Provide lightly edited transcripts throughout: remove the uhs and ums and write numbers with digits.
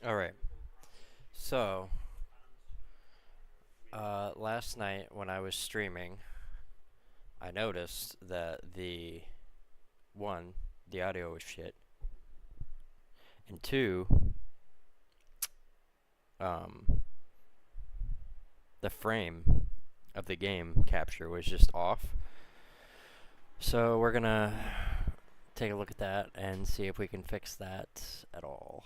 Alright, so last night when I was streaming, I noticed that one, the audio was shit, and two, um, the frame of the game capture was just off. So we're gonna take a look at that and see if we can fix that at all.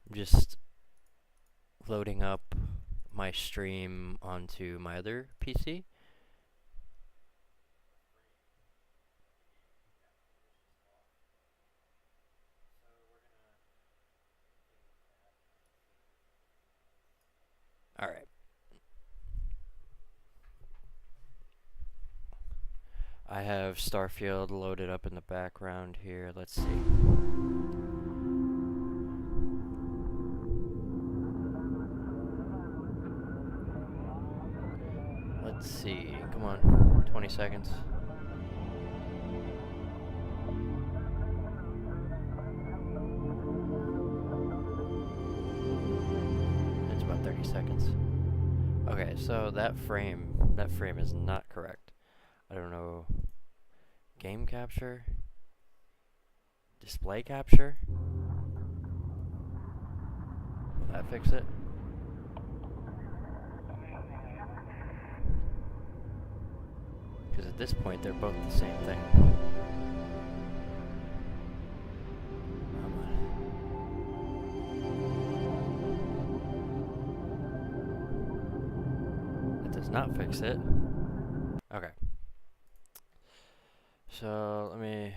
I'm just loading up my stream onto my other PC. Alright. I have Starfield loaded up in the background here. Let's see. Let's see. Come on. 20 seconds. It's about 30 seconds. Okay, so that frame is not correct. I don't know. Game capture? Display capture? Will that fix it? Because at this point, they're both the same thing. That does not fix it. Okay. So, let me...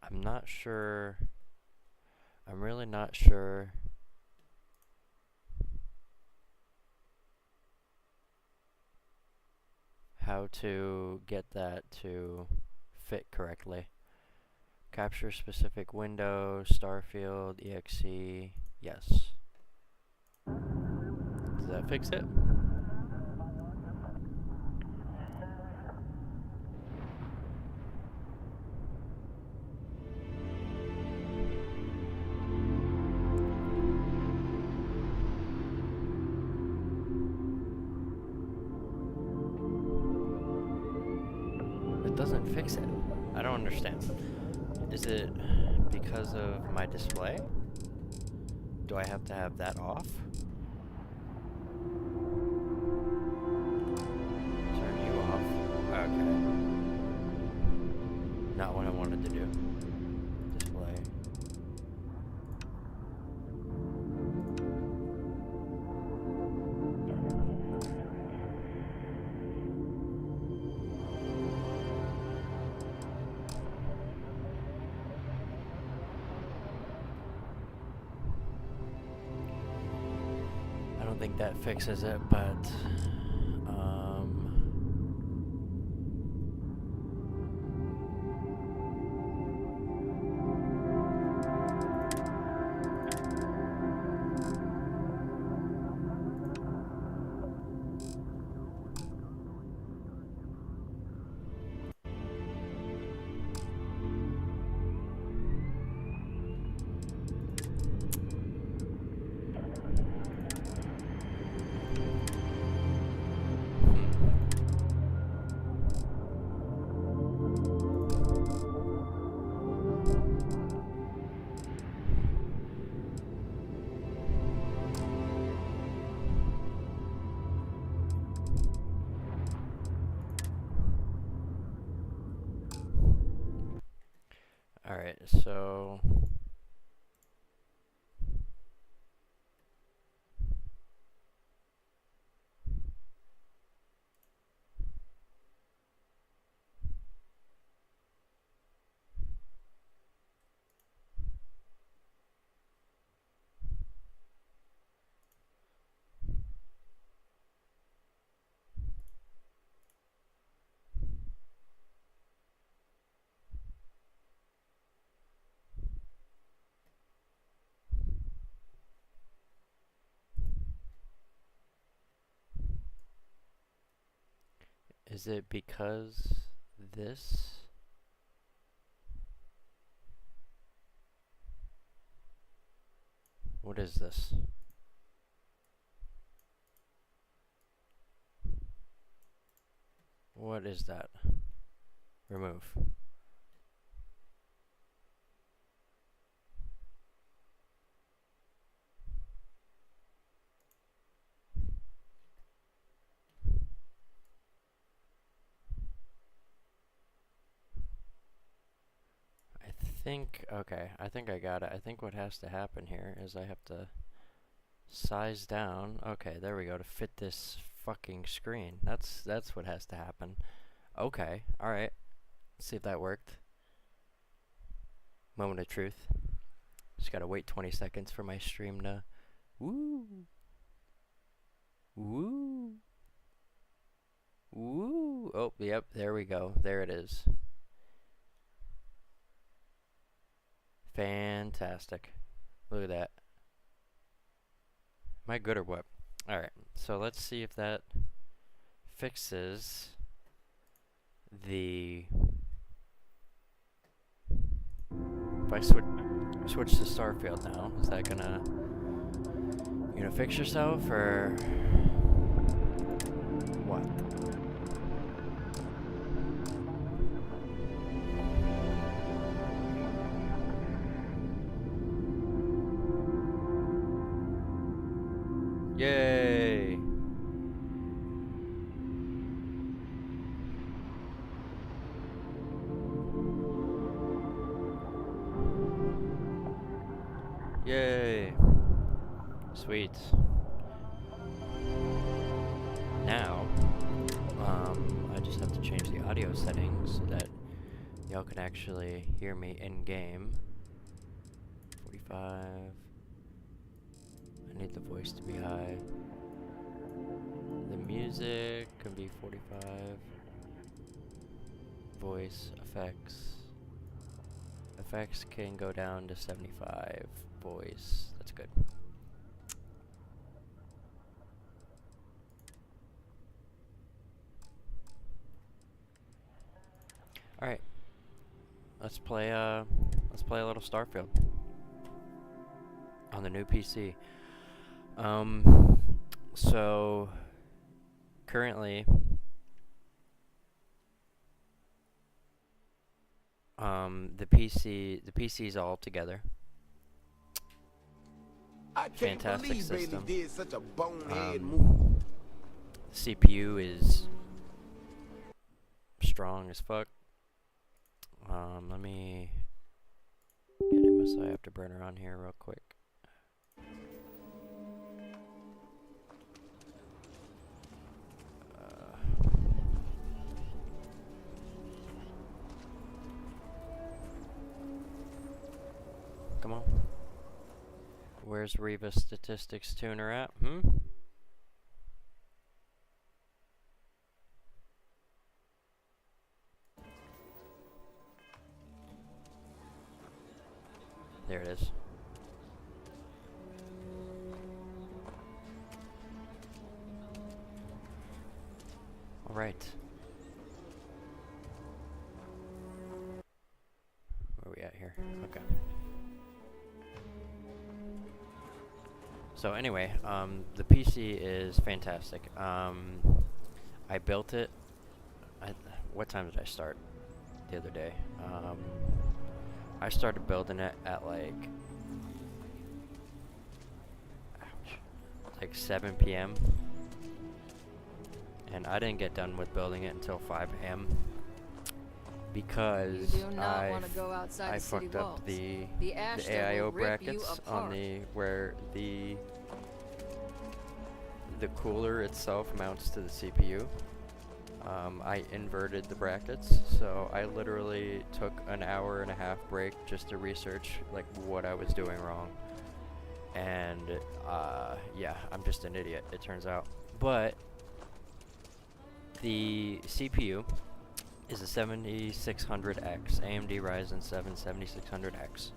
I'm not sure... I'm really not sure how to get that to fit correctly. Capture specific window, Starfield, exe, yes. Does that fix it? It doesn't fix it. I don't understand. Is it because of my display? Do I have to have that off? Turn you off. Okay. Not what I wanted to do. Display. I don't think that fixes it, but alright, so Is it because this? What is this? What is that? Remove. Okay, I think I got it. I think what has to happen here is I have to size down. Okay, there we go, to fit this fucking screen. That's what has to happen. Okay, alright. Let's see if that worked. Moment of truth. Just gotta wait 20 seconds for my stream to... Woo! Woo! Woo! Oh, yep, there we go. There it is. Fantastic. Look at that. Am I good or what? Alright, so let's see if that fixes the... If I switch to Starfield now, is that gonna... You gonna fix yourself, or... What? Yay! Yay! Sweet. Now, I just have to change the audio settings so that y'all can actually hear me in game. 45. I need the voice to be high. The music can be 45. Voice effects. Effects can go down to 75. Voice, that's good. Alright. Let's play a little Starfield on the new PC. So currently the PC's all together. I can't Fantastic believe system. Bailey did such a bonehead move. CPU is strong as fuck. Let me get MSI Afterburner on here real quick. Come on. Where's Reva Statistics Tuner at? There it is. All right. Where are we at here? Okay. So anyway, the PC is fantastic. I built it. What time did I start the other day? I started building it at like 7 p.m. and I didn't get done with building it until 5 a.m. because I fucked up the AIO brackets on where the cooler itself mounts to the CPU. I inverted the brackets, so I literally took an hour and a half break just to research like what I was doing wrong. And yeah, I'm just an idiot, it turns out. But the CPU is a 7600X, AMD Ryzen 7 7600X.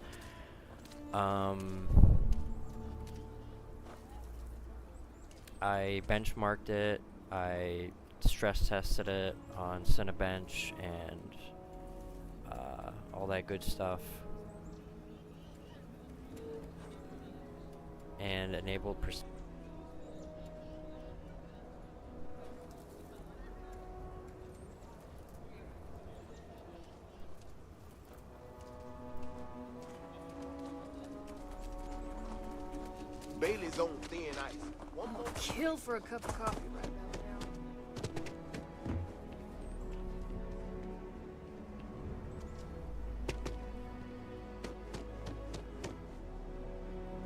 I benchmarked it, I stress tested it on Cinebench and all that good stuff, and enabled Bailey's on thin ice. One more. Kill for a cup of coffee right now.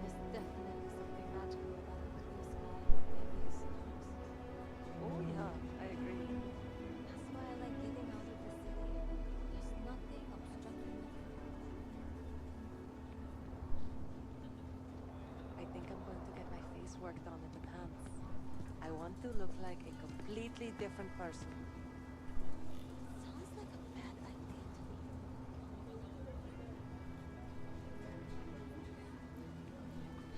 There's definitely something magical about the blue sky and Bailey's snows. Oh yeah, I agree. That's why I like getting out of the city. There's nothing obstructing the view. I think I'm going to get my face worked on in the pants. I want to look like a completely different person. Sounds like a bad idea to me.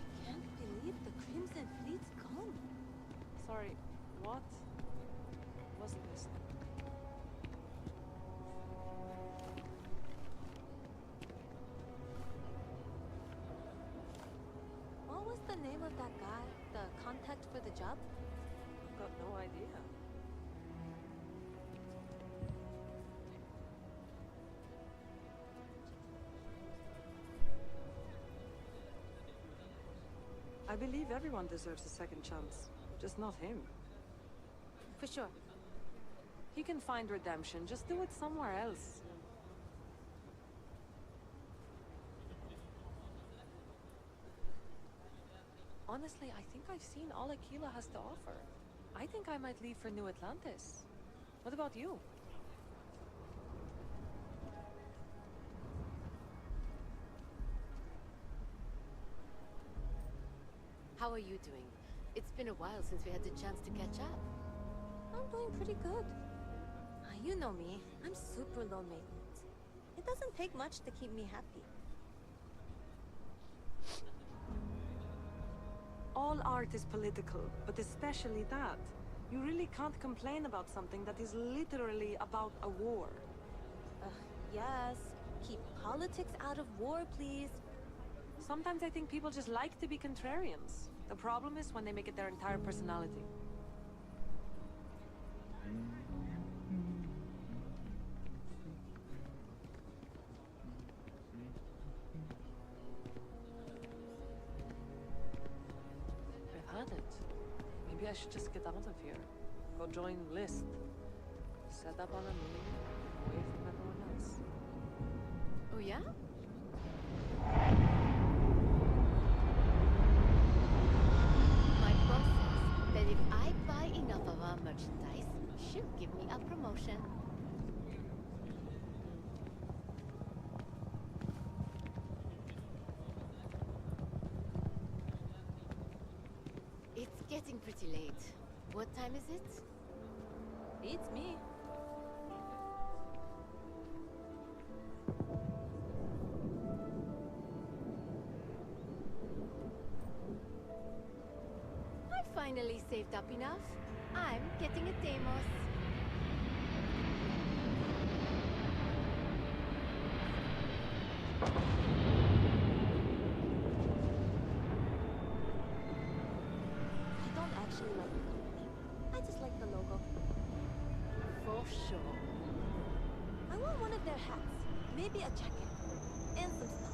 I can't believe the Crimson Fleet's gone. Sorry, what was this? What was the name of that guy? The contact for the job? Got no idea. I believe everyone deserves a second chance, just not him. For sure. He can find redemption, just do it somewhere else. Honestly, I think I've seen all Aquila has to offer. I think I might leave for New Atlantis. What about you? How are you doing? It's been a while since we had the chance to catch up. I'm doing pretty good. You know me, I'm super low maintenance. It doesn't take much to keep me happy. All art is political, but especially that. You really can't complain about something that is literally about a war. Yes. Keep politics out of war, please. Sometimes I think people just like to be contrarians. The problem is when they make it their entire personality. I've had it. Maybe I should just get out of here. Go join List. Set up on a moon, away from everyone else. Oh yeah? My boss says that if I buy enough of our merchandise, she'll give me a promotion. It's getting pretty late. What time is it? Beats me. I finally saved up enough. I'm getting a Deimos. I don't actually like the company. I just like the logo. For sure. I want one of their hats. Maybe a jacket. And some stuff.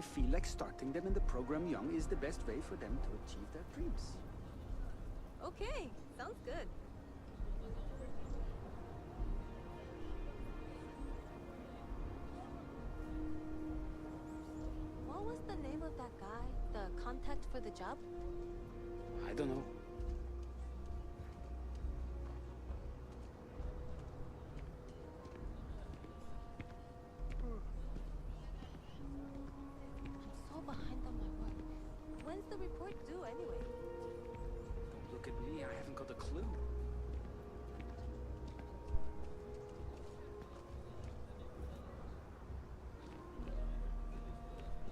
I feel like starting them in the program young is the best way for them to achieve their dreams. Okay, sounds good. What was the name of that guy? The contact for the job? I don't know. I'm so behind on my work. When's the report due anyway? Don't look at me, I haven't got a clue.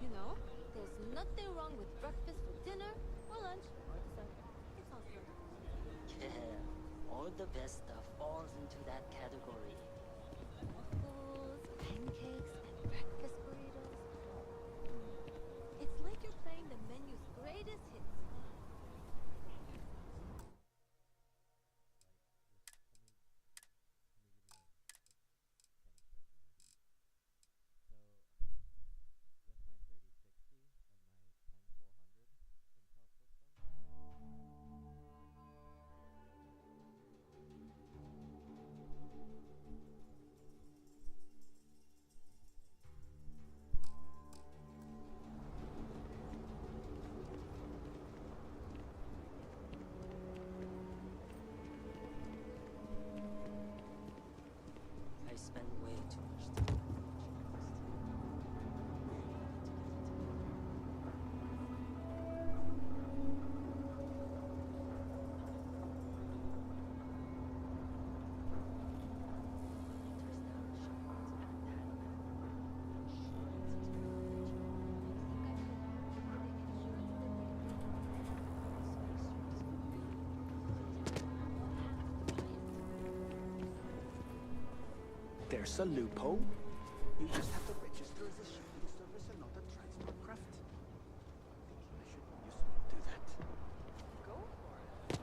You know, there's nothing wrong with breakfast for dinner or lunch or dessert. It sounds good. Yeah, all the best stuff falls into that category. Waffles, pancakes, and breakfast burritos. It's like you're playing the menu's greatest hits. I spend way too much time on There's a loophole. You just have to register as a shipping service and not a transport craft. Thinking I should just do that. Go for it.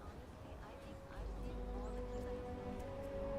Honestly, I think I've seen all the kids I know.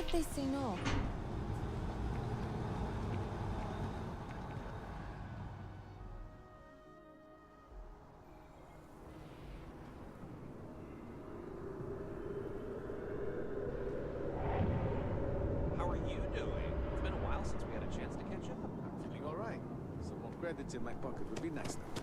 if they say no? How are you doing? It's been a while since we had a chance to catch up. I'm feeling all right. Some more credits in my pocket would be nice now.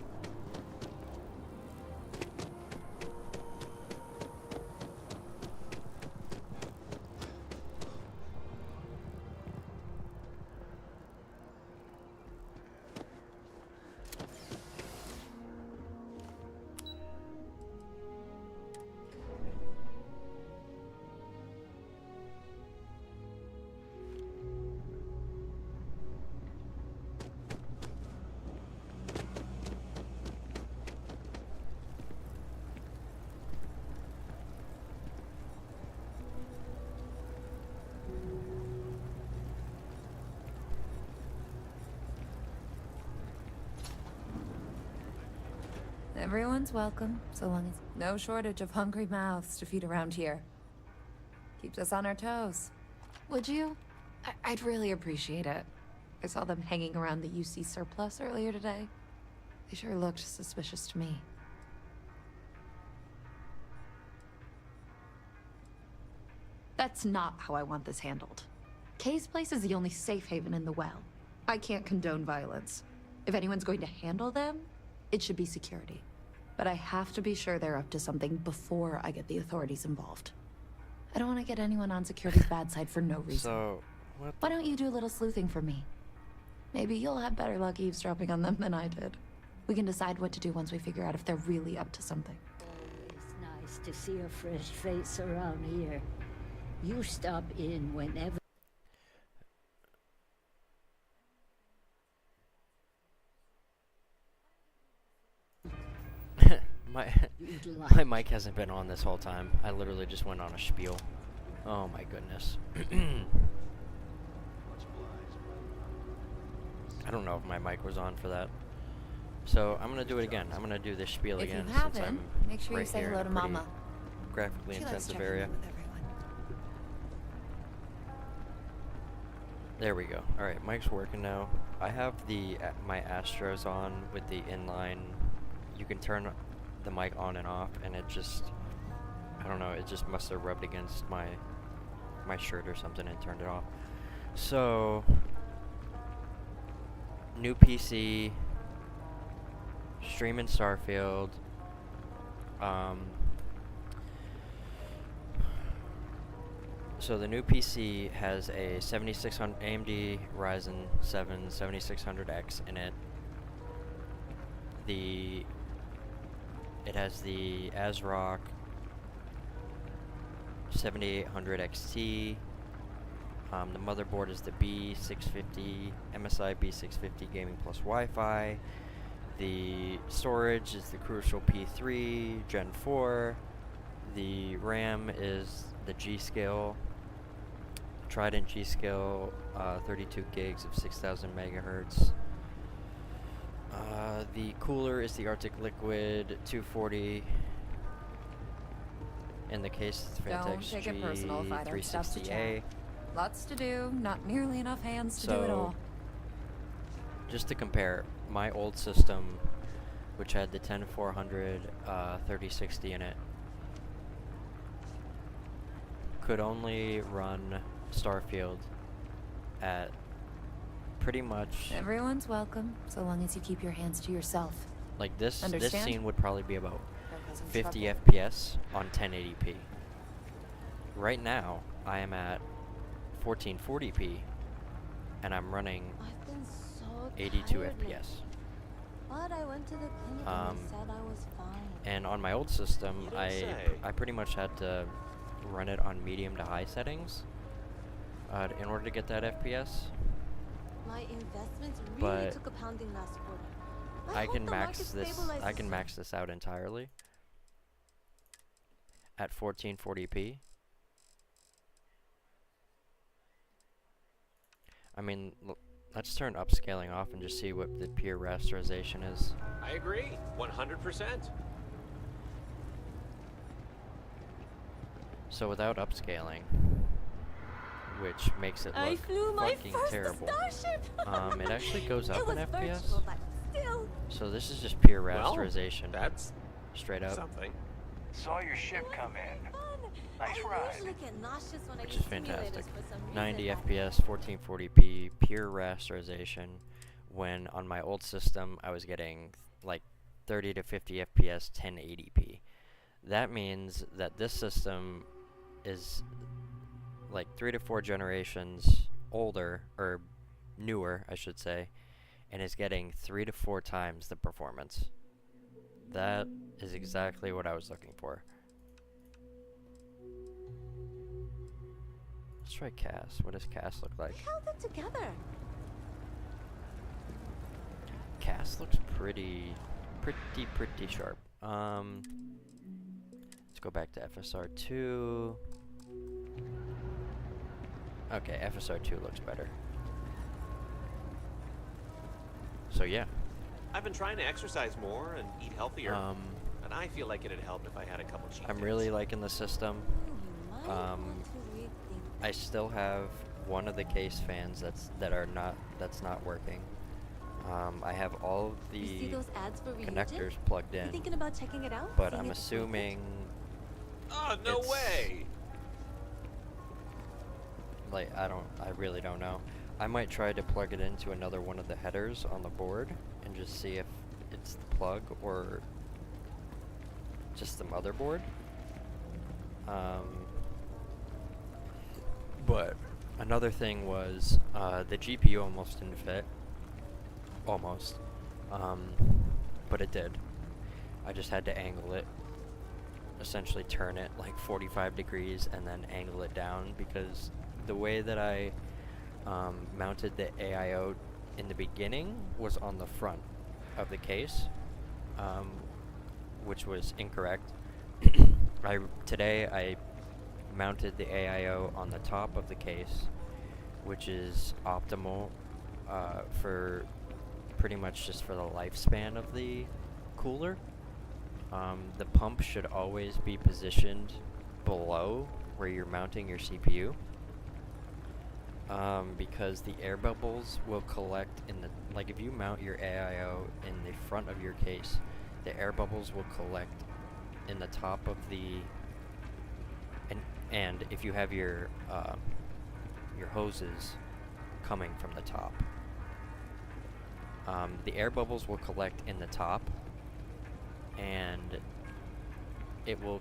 Everyone's welcome, so long as no shortage of hungry mouths to feed around here. Keeps us on our toes. Would you? I'd really appreciate it. I saw them hanging around the UC surplus earlier today. They sure looked suspicious to me. That's not how I want this handled. Kay's place is the only safe haven in the well. I can't condone violence. If anyone's going to handle them, it should be security. But I have to be sure they're up to something before I get the authorities involved. I don't want to get anyone on security's bad side for no reason. So, what? Why don't you do a little sleuthing for me? Maybe you'll have better luck eavesdropping on them than I did. We can decide what to do once we figure out if they're really up to something. It's nice to see a fresh face around here. You stop in whenever. My You'd like. my mic hasn't been on this whole time. I literally just went on a spiel. Oh my goodness. I don't know if my mic was on for that. So I'm gonna do it again. I'm gonna do this spiel If you again since haven't, I'm make sure you right say here hello in to a pretty Mama. graphically She likes intensive checking area. in with everyone. There we go. All right, mic's working now. I have the my Astros on with the inline. You can turn the mic on and off, and it just, I don't know, it just must have rubbed against my shirt or something and turned it off. So, new PC, streaming Starfield. So the new PC has a 7600 AMD Ryzen 7 7600X in it. It has the ASRock 7800 XT. The motherboard is the B650 MSI B650 Gaming Plus Wi-Fi. The storage is the Crucial P3 Gen 4. The RAM is the G-Skill Trident G-Skill 32 gigs of 6000 megahertz. The cooler is the Arctic Liquid 240. In the case, it's Don't Fantex take it personal if I don't stop to G360A. chat. Lots to do, not nearly enough hands to do it So, all. just to compare, my old system, which had the 10400 3060 in it, could only run Starfield at pretty much Everyone's welcome, so long as you keep your hands to yourself. like this Understand? scene would probably be about No causing 50 trouble. FPS on 1080p. Right now, I am at 1440p, and I'm running I've been so 82 tired lately. FPS. But I went to the clinic Um, and they said I was fine. And on my old system, You don't I say. I pretty much had to run it on medium to high settings in order to get that FPS. My investments really but took a pounding last quarter. I hope can the max market this. I stabilizes can soon. max this out entirely at 1440p. I mean, let's turn upscaling off and just see what the pure rasterization is. I agree, 100%. So without upscaling, which makes it I look flew my fucking first terrible. starship. It actually goes It up was in FPS. virtual, but still. So this is just pure Well, rasterization, that's straight up, something. Saw your ship come in. Fun. Nice I ride. usually get nauseous when I which use is fantastic. simulators for some reason, 90 but FPS, 1440p, pure rasterization. When on my old system, I was getting like 30 to 50 FPS, 1080p. That means that this system is like 3 to 4 generations older, or newer, I should say, and is getting 3 to 4 times the performance. That is exactly what I was looking for. Let's try Cass. What does Cass look like? we held it together. Cass looks pretty sharp. Let's go back to FSR2. Okay, FSR2 looks better. So yeah. I've been trying to exercise more and eat healthier, and I feel like it'd help if I had a couple cheat I'm days. really liking the system. You might want to rethink I still have one of the case fans that's not working. I have all of You see the those ads for reagent? connectors plugged You in, thinking about checking it out? but Seeing I'm if it's worth it? assuming, Oh, no it's- way! like, I really don't know. I might try to plug it into another one of the headers on the board and just see if it's the plug or just the motherboard. But another thing was the GPU almost didn't fit. Almost. But it did. I just had to angle it. Essentially turn it like 45 degrees and then angle it down, because the way that I mounted the AIO in the beginning was on the front of the case, which was incorrect. Today I mounted the AIO on the top of the case, which is optimal for pretty much just for the lifespan of the cooler. The pump should always be positioned below where you're mounting your CPU, because the air bubbles will collect in the, like if you mount your AIO in the front of your case, the air bubbles will collect in the top of the, and if you have your hoses coming from the top, the air bubbles will collect in the top, and it will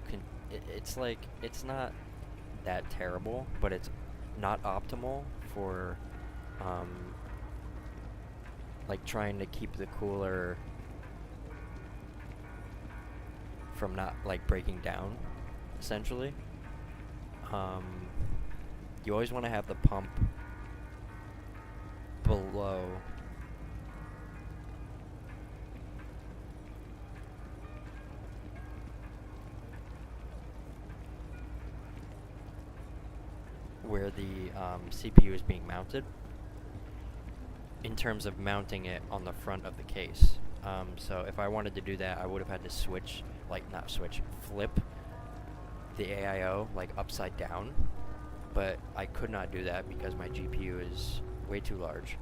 it's like, it's not that terrible, but it's not optimal for like trying to keep the cooler from not like breaking down, essentially. You always want to have the pump below where the CPU is being mounted, in terms of mounting it on the front of the case. So if I wanted to do that, I would have had to switch, like not switch, flip the AIO like upside down, but I could not do that because my GPU is way too large.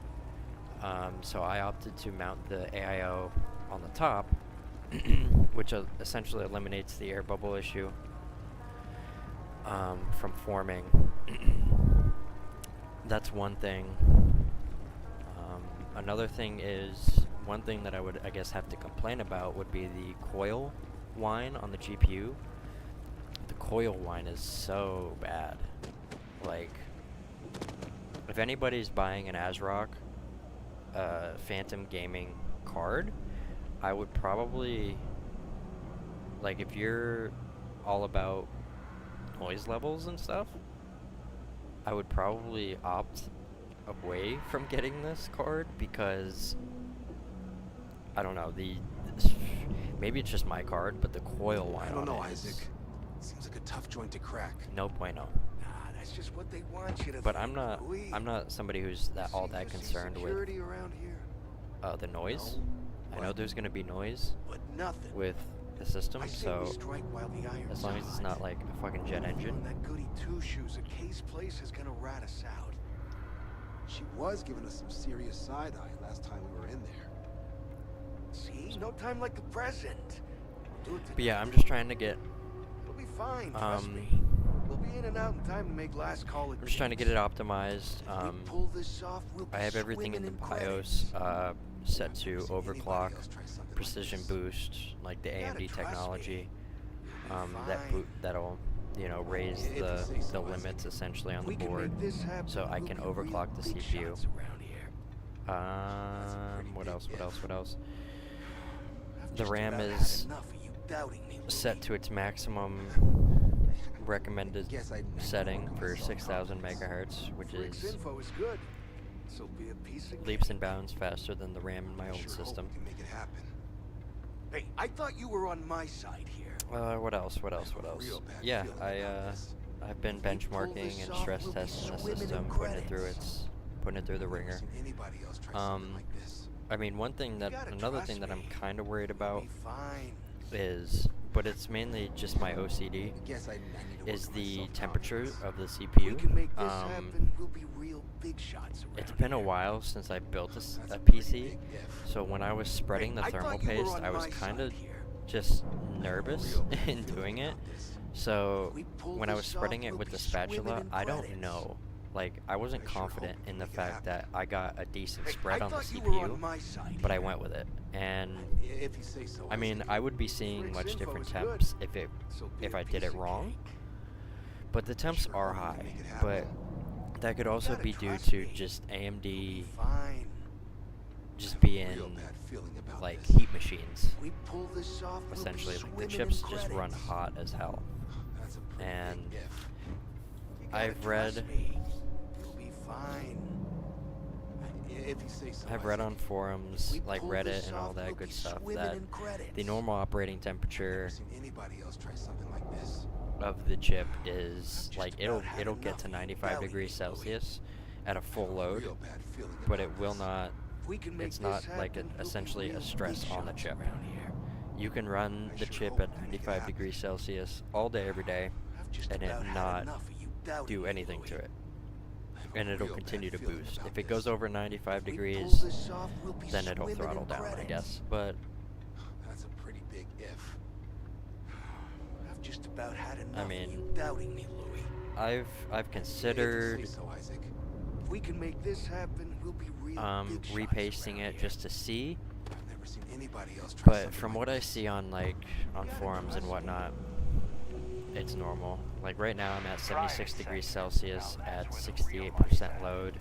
So I opted to mount the AIO on the top, which essentially eliminates the air bubble issue from forming. That's one thing. Another thing is, one thing that I would, I guess, have to complain about would be the coil whine on the GPU. The coil whine is so bad. Like, if anybody's buying an ASRock Phantom Gaming card, I would probably, like, if you're all about noise levels and stuff, I would probably opt away from getting this card, because I don't know, maybe it's just my card, but the coil whine I don't know, on it is Isaac. Seems like a tough joint to crack. no bueno. Nah, that's just what they want you to But think. I'm not somebody who's all See, that you see concerned with security around here? the noise. No. I know What? there's gonna be noise But nothing. with the system, I say so we strike while the iron's as long as it's hot. not like a fucking jet engine. That goody two-shoes at Kay's place is gonna rat us out. She was giving us some serious side-eye last time we were in there. See? No time like the present. We'll do it But yeah, together. I'm just trying to get, It'll be fine, trust me. We'll be in and out in time to make last call. I'm just trying to get it optimized. We pull this off, we'll I be have everything in the swimming credits. BIOS set to Never seen anybody overclock, else try something like precision this. boost, like the gotta AMD trust technology. me. That'll, you know, raise If you the say so, limits essentially on the We can board, make this happen, so I we'll can be real overclock the big CPU. shots around here. What else? What else? What else? I've The just RAM about had is enough of you doubting me, set Louis. to its maximum recommended Guess I'd never setting work for myself 6,000 confidence. megahertz, which Rick's is info is good. So be a piece of leaps cake. and bounds faster than the RAM in my I old sure hope system. we can make it happen. Hey, I thought you were on my side here. What else? What else? What else? Real bad Yeah, feeling about this. I've been If we pull benchmarking this and off, stress we'll be testing the swimming in system, credits. putting it through the Never ringer. seen anybody else try something like this. I mean, one thing that, gotta another trust thing that I'm me. kind of worried We'll about be fine. is, but it's mainly just my OCD, I guess I need to is work the myself temperature confidence. of the If we CPU. can make this happen, we'll be real big shots around It's been a here. while since I built That's a a pretty PC, big if. so when I was spreading the Hey, I thermal thought you were paste, on I was my kind side of here. just nervous Real bad in feeling doing it. about this. So If we pull when I was this spreading off, it we'll with be the swimming spatula, in I don't credits. know. Like, I wasn't I sure hope confident we in the make it fact that happen. I got a decent Hey, spread I on the thought you were on CPU, my side but I here. went with it. And If you say so. I mean, I would be seeing Rick's much info different is good. temps So be if a I did piece it of wrong. cake. But the temps sure are hope we high. make it But happen. that could also gotta be due trust to me. just We'll AMD be fine. just I have a being real bad feeling about like this. heat machines. If we pull this off, we'll be Essentially, like the swimming in chips just run credits. hot as hell. That's a pretty And big if. You gotta I've read trust me. You'll be fine. If you say so. I've read Isaac. on forums We like pull Reddit this and all off, that we'll good be stuff swimming that in credits. the normal operating temperature Never seen anybody else try something like this. of the chip is just like about had it'll get enough to of you 95 doubting degrees me, Louis. Celsius at a full load, Real bad feeling but it about will this. not. If we can make It's this not like happen, we'll be essentially a real stress big on the shots chip. around here. You can run I the sure chip hope at we make it 95 happen. degrees Celsius all day, every day, I've just and it about had not enough of you doubting do me, anything Louis. to it, I have a and it'll real bad continue to feeling boost. about If it this. goes over 95 If we pull degrees, this off, we'll be then it'll swimming throttle in down, I credits. guess. But That's a pretty big if. I've just about had enough mean, of you doubting me, Louis. I've If you considered say so, Isaac. If we can make this happen, we'll be real big shots repasting around it here. just to see. I've never seen anybody else try But something from like what I this. see on on forums and whatnot, it's normal. Like right now, I'm at 76 degrees Celsius at 68% load.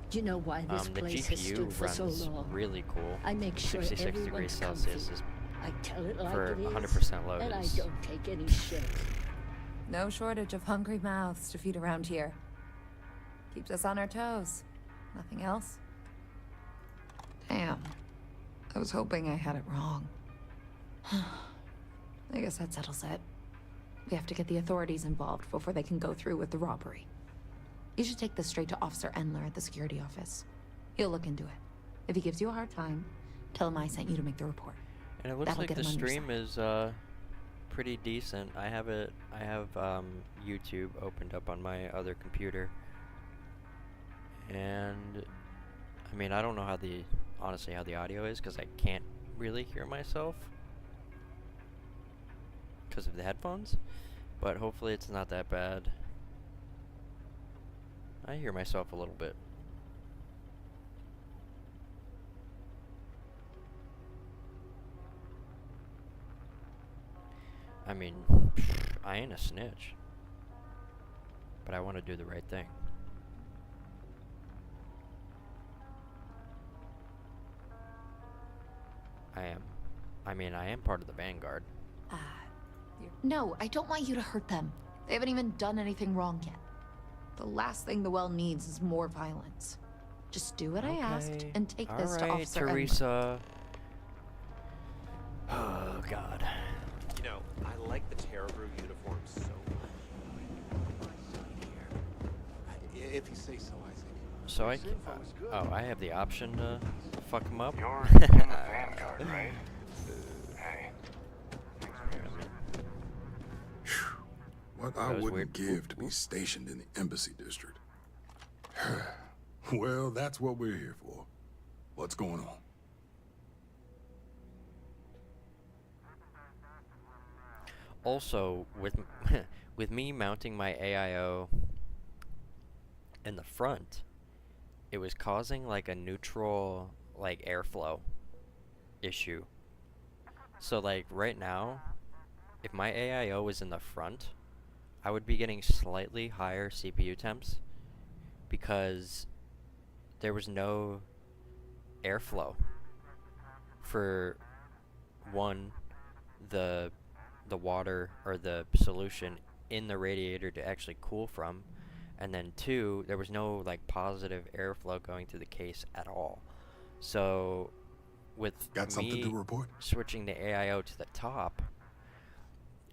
Do you know why this The place has GPU stood for so runs long? really cool. I make sure 66 everyone's degrees comfy. Celsius is I tell it like for it is, 100% load and I is- don't take any shit. No shortage of hungry mouths to feed around here. Keeps us on our toes. Nothing else? Damn. I was hoping I had it wrong. I guess that settles it. We have to get the authorities involved before they can go through with the robbery. You should take this straight to Officer Endler at the security office. He'll look into it. If he gives you a hard time, tell him I sent you to make the report. And it looks That'll like get the him on your stream side. is pretty decent. I have YouTube opened up on my other computer. And I mean, I don't know honestly how the audio is, because I can't really hear myself because of the headphones, but hopefully it's not that bad. I hear myself a little bit. I mean, I ain't a snitch, but I want to do the right thing. I am part of the Vanguard. No, I don't want you to hurt them. They haven't even done anything wrong yet. The last thing the well needs is more violence. Just do what I asked Okay. and take this to Alright, Officer Endler. Teresa. Oh, God. You know, I like the Terrabrew uniform so much. If you say so, Isaac. So I Rick's can, info is good. oh, I have the option to fuck him up? You're in the Vanguard, right? Hey, What I That was wouldn't weird. give to be stationed in the embassy district. Well, that's what we're here for. What's going on? Also, with with me mounting my AIO in the front, it was causing like a neutral like airflow issue. So like right now, if my AIO was in the front, I would be getting slightly higher CPU temps because there was no airflow for one, the water or the solution in the radiator to actually cool from, and then two, there was no like positive airflow going through the case at all. So with Got something to report? switching the AIO to the top,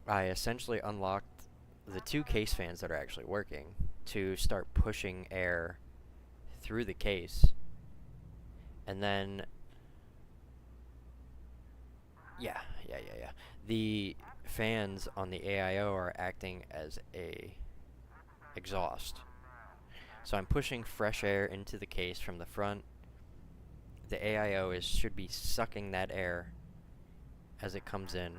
I essentially unlocked the two case fans that are actually working to start pushing air through the case. And then yeah. The fans on the AIO are acting as a exhaust. So I'm pushing fresh air into the case from the front. The AIO should be sucking that air as it comes in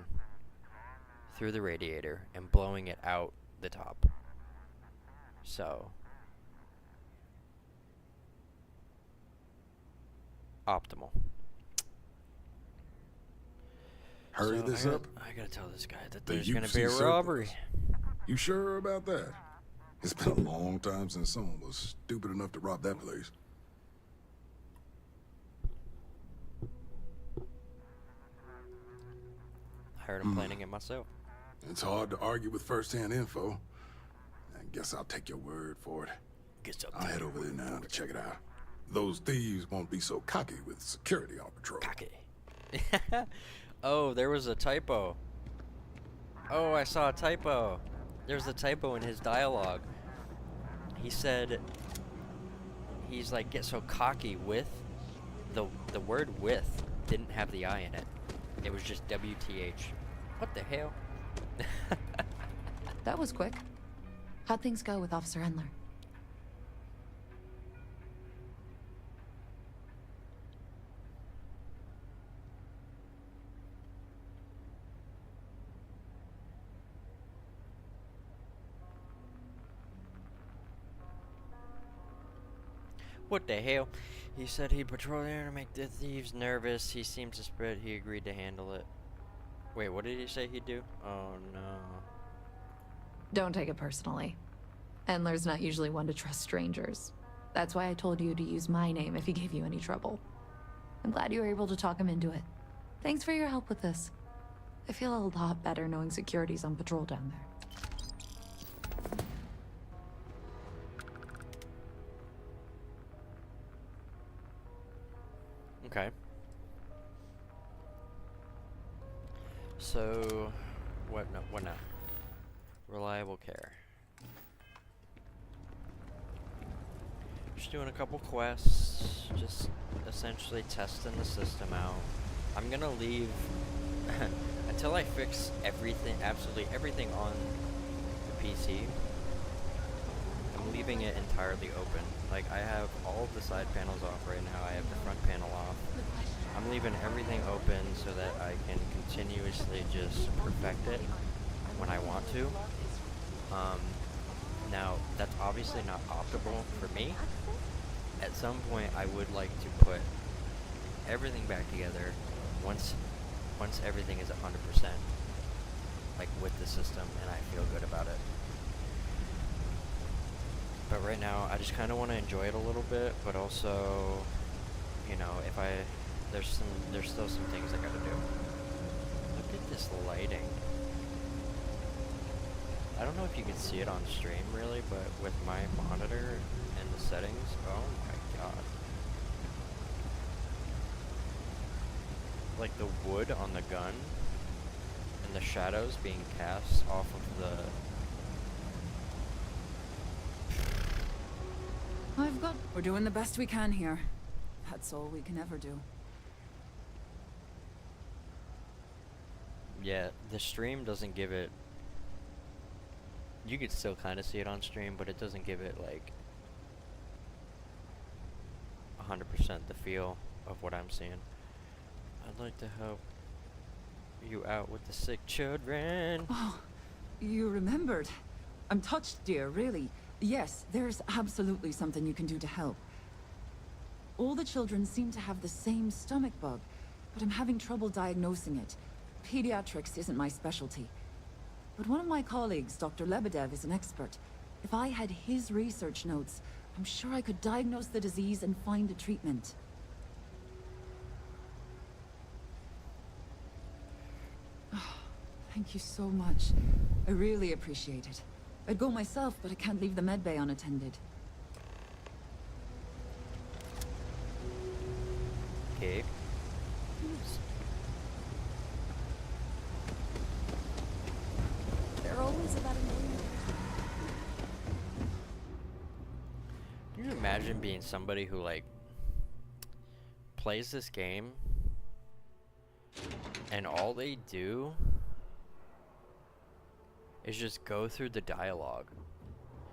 through the radiator and blowing it out the top. So optimal. Hurry So this I gotta, up. I gotta tell this guy that The there's gonna UC be a surplus. robbery. You sure about that? It's been a long time since someone was stupid enough to rob that place. I heard him planning it myself. It's hard to argue with first-hand info. I guess I'll take your word for it. I'll head over there now to check it out. Those thieves won't be so cocky with security on patrol. Cocky. Oh, there was a typo. Oh, I saw a typo. There's a typo in his dialogue. He said, he's like, get so cocky with, the word with didn't have the I in it. It was just WTH. What the hell? That was quick. How'd things go with Officer Endler? What the hell? He said he'd patrol there to make the thieves nervous. He seemed to spread. He agreed to handle it. Wait, what did he say he'd do? Oh no. Don't take it personally. Endler's not usually one to trust strangers. That's why I told you to use my name if he gave you any trouble. I'm glad you were able to talk him into it. Thanks for your help with this. I feel a lot better knowing security's on patrol down there. Okay. So, what now? Reliable care. Just doing a couple quests, just essentially testing the system out. I'm gonna leave until I fix everything, absolutely everything on the PC. I'm leaving it entirely open. Like, I have all of the side panels off right now. I have the front panel off. I'm leaving everything open so that I can continuously just perfect it when I want to. Now, that's obviously not optimal for me. At some point, I would like to put everything back together once everything is 100%, like with the system, and I feel good about it. But right now, I just kind of want to enjoy it a little bit, but also, you know, there's still some things I gotta do. Look at this lighting. I don't know if you can see it on stream really, but with my monitor and the settings, oh my god. Like the wood on the gun and the shadows being cast off of the... We're doing the best we can here. That's all we can ever do. Yeah, the stream doesn't give it You could still kind of see it on stream, but it doesn't give it like 100% the feel of what I'm seeing. I'd like to help you out with the sick children. Oh, you remembered. I'm touched, dear, really. Yes, there's absolutely something you can do to help. All the children seem to have the same stomach bug, but I'm having trouble diagnosing it. Pediatrics isn't my specialty. But one of my colleagues, Dr. Lebedev, is an expert. If I had his research notes, I'm sure I could diagnose the disease and find a treatment. Oh, thank you so much. I really appreciate it. I'd go myself, but I can't leave the medbay unattended. Okay. They're always about a million. Can you imagine being somebody who like plays this game and all they do is just go through the dialogue?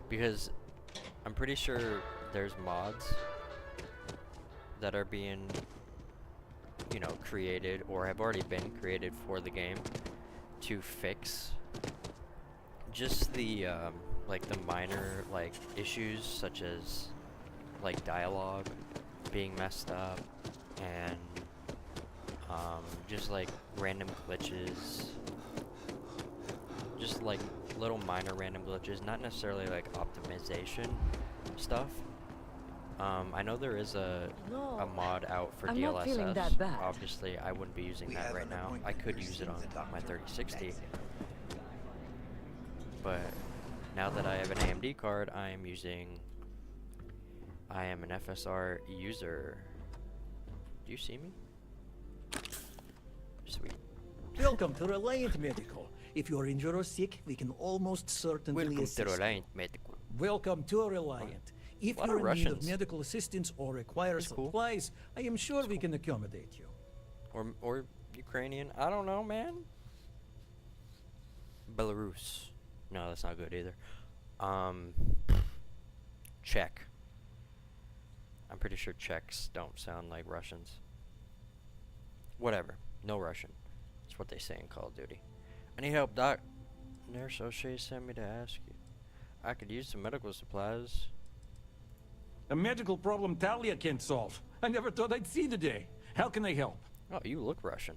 Because I'm pretty sure there's mods that are being, you know, created or have already been created for the game to fix just the like the minor like issues such as like dialogue being messed up and just like random glitches, just like little minor random glitches, not necessarily like optimization stuff. I know there is a mod out for I'm DLSS. not feeling that bad. Obviously, I wouldn't be using that right now. I could use it on my 3060. But now that I have an AMD card, I am an FSR user. Do you see me? Sweet. Welcome to Reliant Medical. If you're injured or sick, we can almost certainly Welcome assist. to Reliant Medical. Welcome to Reliant. If What you're are in need of Russians? medical assistance or require That's cool. supplies, I am sure we can accommodate you. Or Ukrainian. I don't know, man. Belarus. No, that's not good either. Czech. I'm pretty sure Czechs don't sound like Russians. Whatever. No Russian. That's what they say in Call of Duty. I need help, Doc. Nurse O'Shea sent me to ask you. I could use some medical supplies. A medical problem Talia can't solve. I never thought I'd see the day. How can I help? Oh, you look Russian.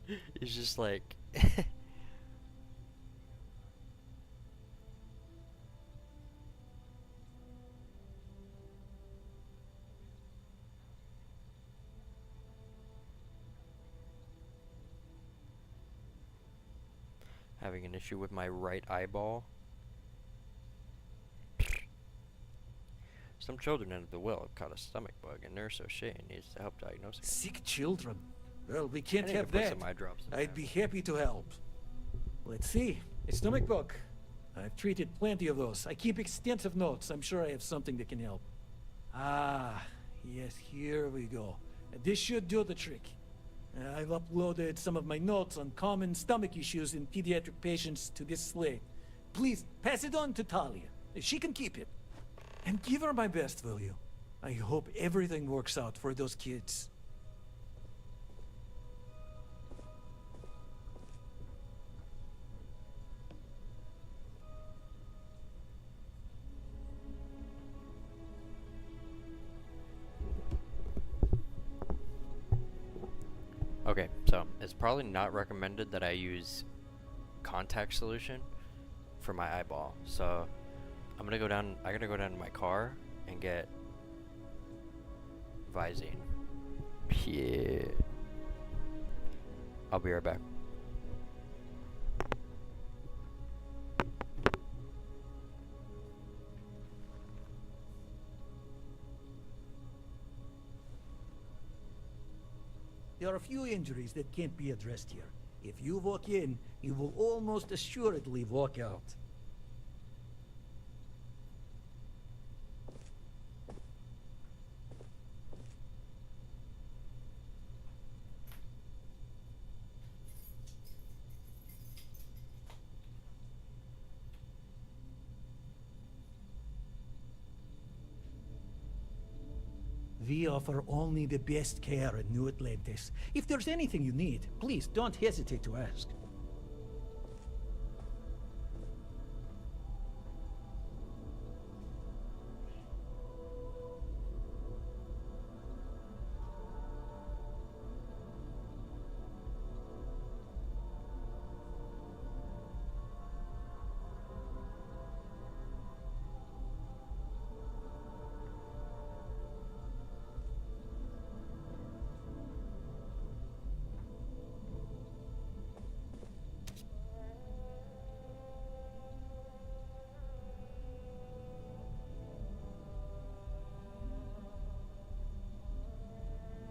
It's just like... having an issue with my right eyeball. Some children under the well have caught a stomach bug, and Nurse O'Shea needs to help diagnosing it. Sick children? Well, we can't I need to have put that. some eye drops in I'd that. be happy to help. Let's see. A stomach bug. I've treated plenty of those. I keep extensive notes. I'm sure I have something that can help. Ah, yes, here we go. This should do the trick. I've uploaded some of my notes on common stomach issues in pediatric patients to this slate. Please, pass it on to Talia. She can keep it. And give her my best, will you? I hope everything works out for those kids. Okay, so it's probably not recommended that I use contact solution for my eyeball. So I gotta go down to my car and get Visine. Yeah. I'll be right back. There are a few injuries that can't be addressed here. If you walk in, you will almost assuredly walk out. We offer only the best care in New Atlantis. If there's anything you need, please don't hesitate to ask.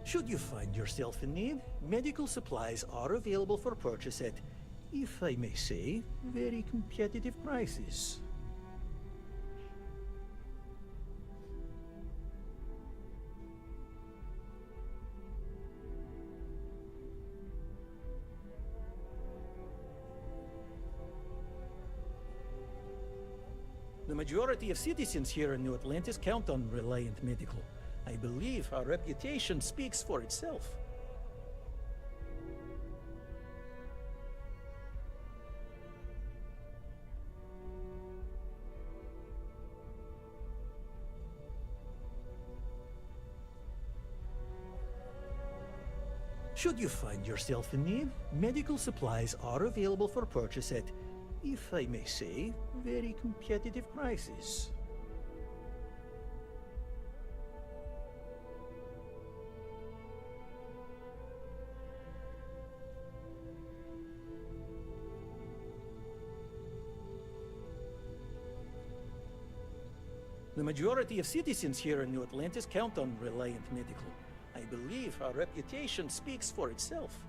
Should you find yourself in need, medical supplies are available for purchase at, if I may say, very competitive prices. The majority of citizens here in New Atlantis count on Reliant Medical. I believe our reputation speaks for itself. Should you find yourself in need, medical supplies are available for purchase at, if I may say, very competitive prices. The majority of citizens here in New Atlantis count on Reliant Medical. I believe our reputation speaks for itself.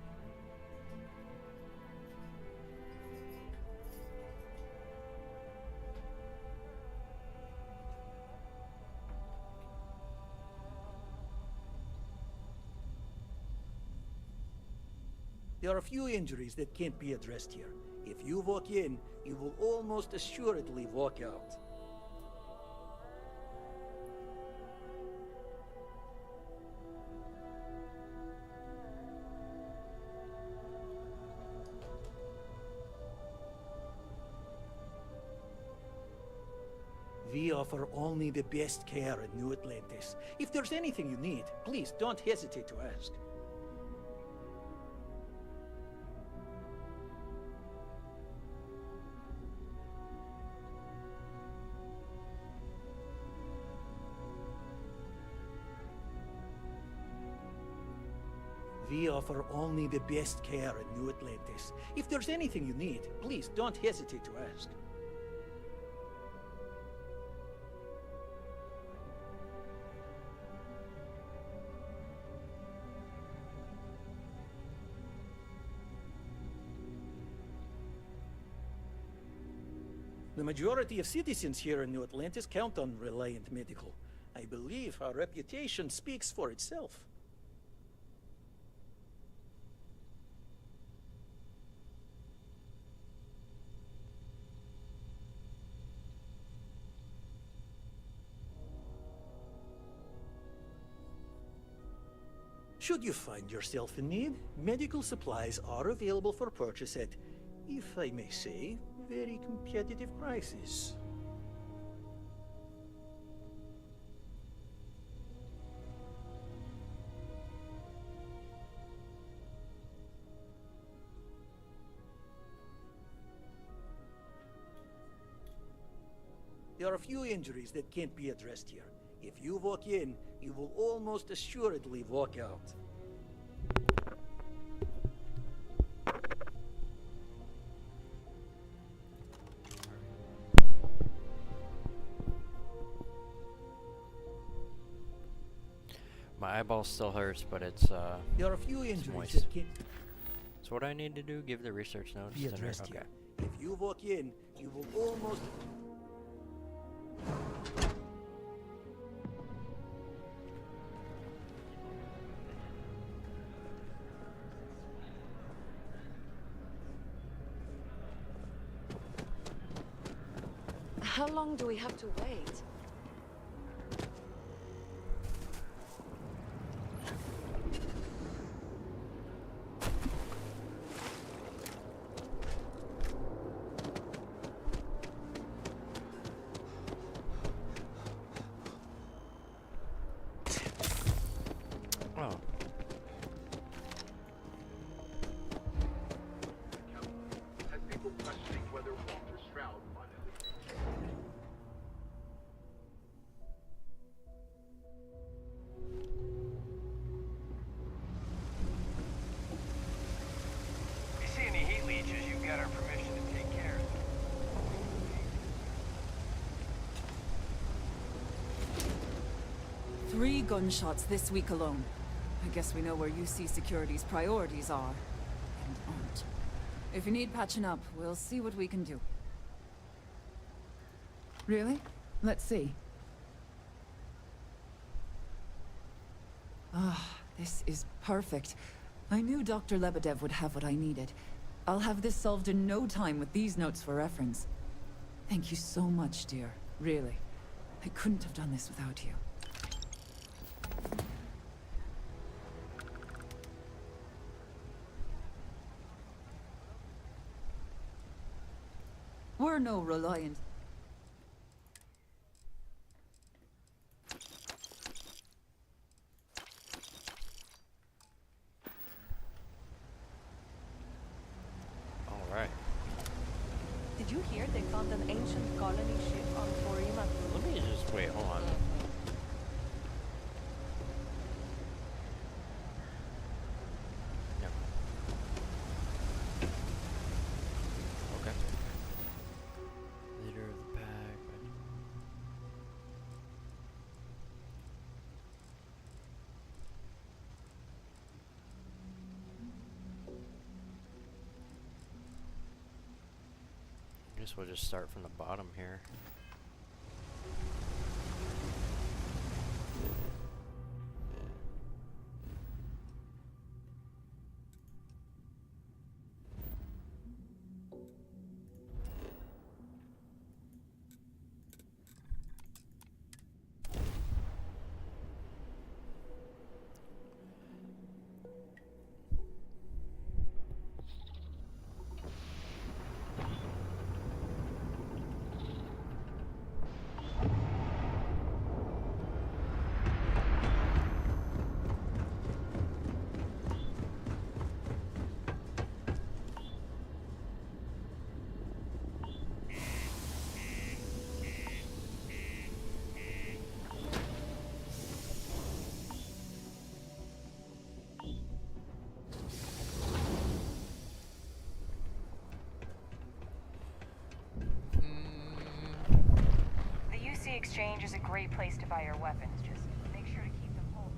There are a few injuries that can't be addressed here. If you walk in, you will almost assuredly walk out. We offer only the best care in New Atlantis. If there's anything you need, please don't hesitate to ask. We offer only the best care in New Atlantis. If there's anything you need, please don't hesitate to ask. The majority of citizens here in New Atlantis count on Reliant Medical. I believe our reputation speaks for itself. Should you find yourself in need, medical supplies are available for purchase at, if I may say, very competitive prices. There are a few injuries that can't be addressed here. If you walk in, you will almost assuredly walk out. My eyeball still hurts, but it's There are a few it's injuries moist. that can't So what do I need to do? Give the research notes? be and addressed okay. here. If you walk in, you will almost... How long do we have to wait? 3 gunshots this week alone. I guess we know where UC Security's priorities are. And aren't. If you need patching up, we'll see what we can do. Really? Let's see. Ah, this is perfect. I knew Dr. Lebedev would have what I needed. I'll have this solved in no time with these notes for reference. Thank you so much, dear. Really. I couldn't have done this without you. We're no reliant. Alright. Did you hear they found an ancient colony ship on Forima? Let me just wait, hold on. Yep. Okay. Leader of the pack. I guess we'll just start from the bottom here. The UC Exchange is a great place to buy your weapons. Just make sure to keep them whole.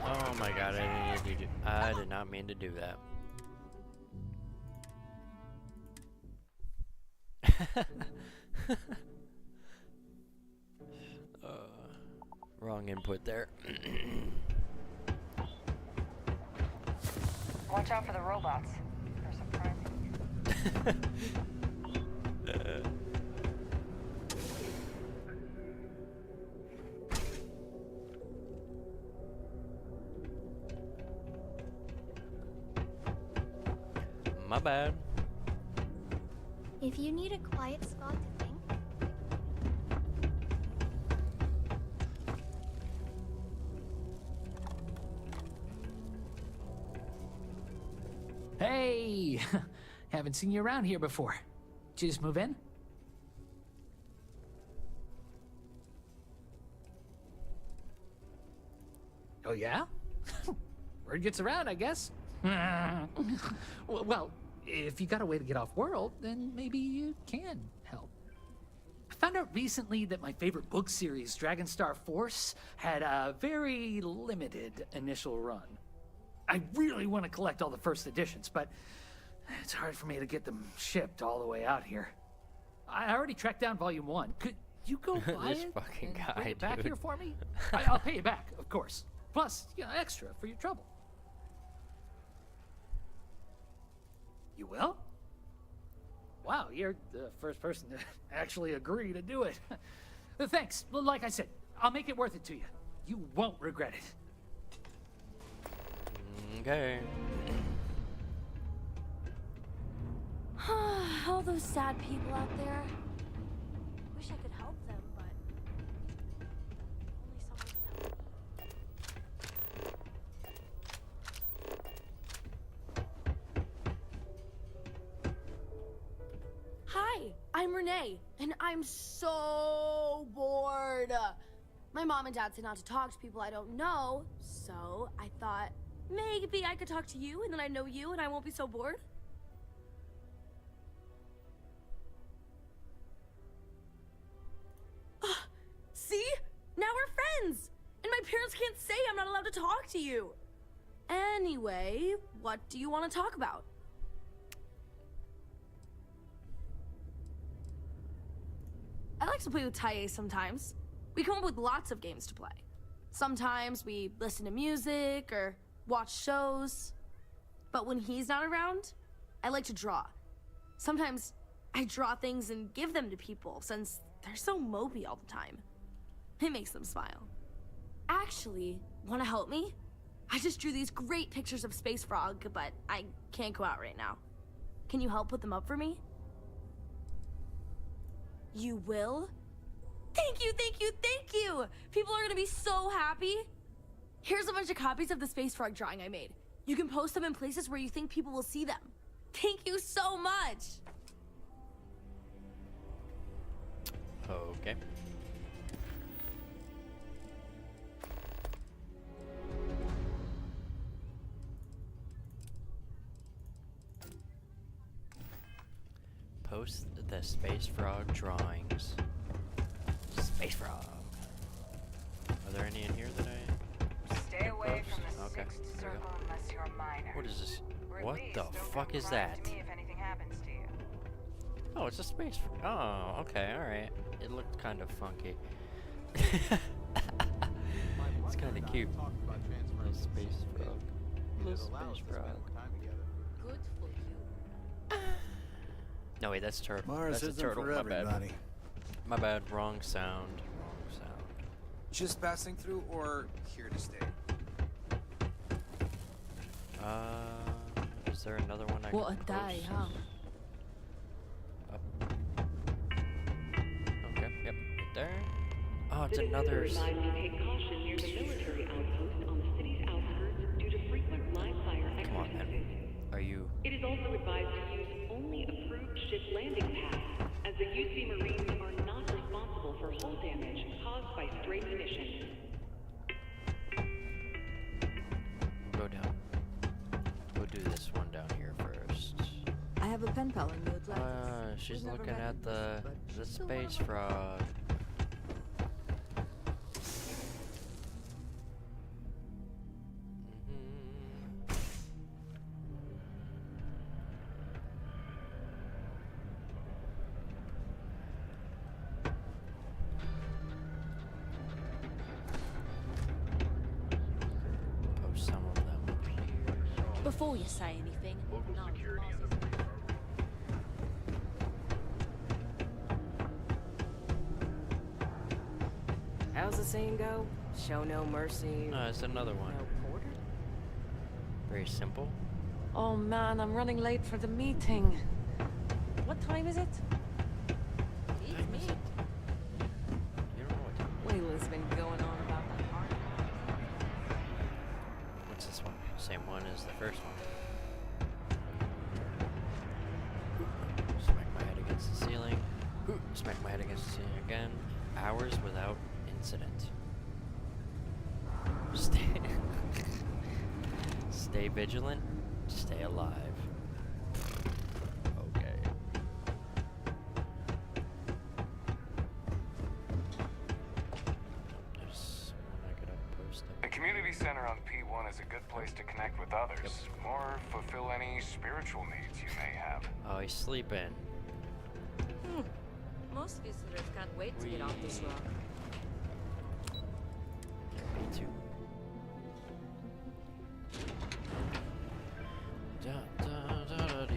Oh my god, I did not mean to do that. Wrong input there. Watch out for the robots. They're surprising. My bad. If you need a quiet spot to think. Hey! Haven't seen you around here before. Did you just move in? Oh yeah? Word gets around, I guess. Well, if you got a way to get off world, then maybe you can help. I found out recently that my favorite book series, Dragonstar Force, had a very limited initial run. I really want to collect all the first editions, but It's hard for me to get them shipped all the way out here. I already tracked down Volume 1. Could you go buy This it fucking and guy, bring it back dude. here for me? I'll pay you back, of course. Plus, extra for your trouble. You will? Wow, you're the first person to actually agree to do it. Thanks. Well, like I said, I'll make it worth it to you. You won't regret it. Okay. All those sad people out there. Wish I could help them, but only someone can help. Hi, I'm Renee, and I'm so bored. My mom and dad said not to talk to people I don't know, so I thought maybe I could talk to you, and then I know you, and I won't be so bored. See? Now we're friends! And my parents can't say I'm not allowed to talk to you. Anyway, what do you want to talk about? I like to play with Taye sometimes. We come up with lots of games to play. Sometimes we listen to music or watch shows. But when he's not around, I like to draw. Sometimes I draw things and give them to people since they're so mopey all the time. It makes them smile. Actually, want to help me? I just drew these great pictures of Space Frog, but I can't go out right now. Can you help put them up for me? You will? Thank you, thank you, thank you! People are gonna be so happy. Here's a bunch of copies of the Space Frog drawing I made. You can post them in places where you think people will see them. Thank you so much! Okay. Post the Space Frog drawings. Space Frog. Are there any in here that I Stay can away post? from the Okay, sixth there we go. circle unless you're a minor. What is this? Or at What least the don't fuck come is crying that? to me if anything happens to you. Oh, it's a space frog. Oh, okay, alright. It looked kind of funky. It's kind of cute. Little space frog. Little space frog. Good for you. No, wait, that's turtle. Mars That's a isn't turtle. for My bad. everybody. My bad. Wrong sound. Wrong sound. Just passing through or here to stay? Is there another one I What can a day, post? huh? Up. Okay, yep, right there. Oh, it's another. Take caution near the military outpost on the city's outskirts due to frequent live fire Come on, man. exercises. Are you? It is also advised to use only approved ship landing pads, as the UC Marines are not responsible for hull damage caused by stray munitions. Go down. Go do this one down here first. I have a pen pal in New Atlantis. She's We've never looking met at in the person, but she's still one of space my frog. Post some of them up here. Before you say anything, no, How's the saying go? Show no mercy. No, it's another one. No quarter? Very simple. Oh man, I'm running late for the meeting. What time is it? You don't know what time. Waylon's been going on about that art. What's this one? Same one as the first one. Smack my head against the ceiling. Smack my head against the ceiling again. Hours without incident. Stay vigilant. Stay alive. Okay. There's one I gotta post up. The community center on P1 one is a good place to connect with others, or fulfill any spiritual needs you may have. Oh, he's sleeping. Most visitors can't wait to get off this rock. Me too.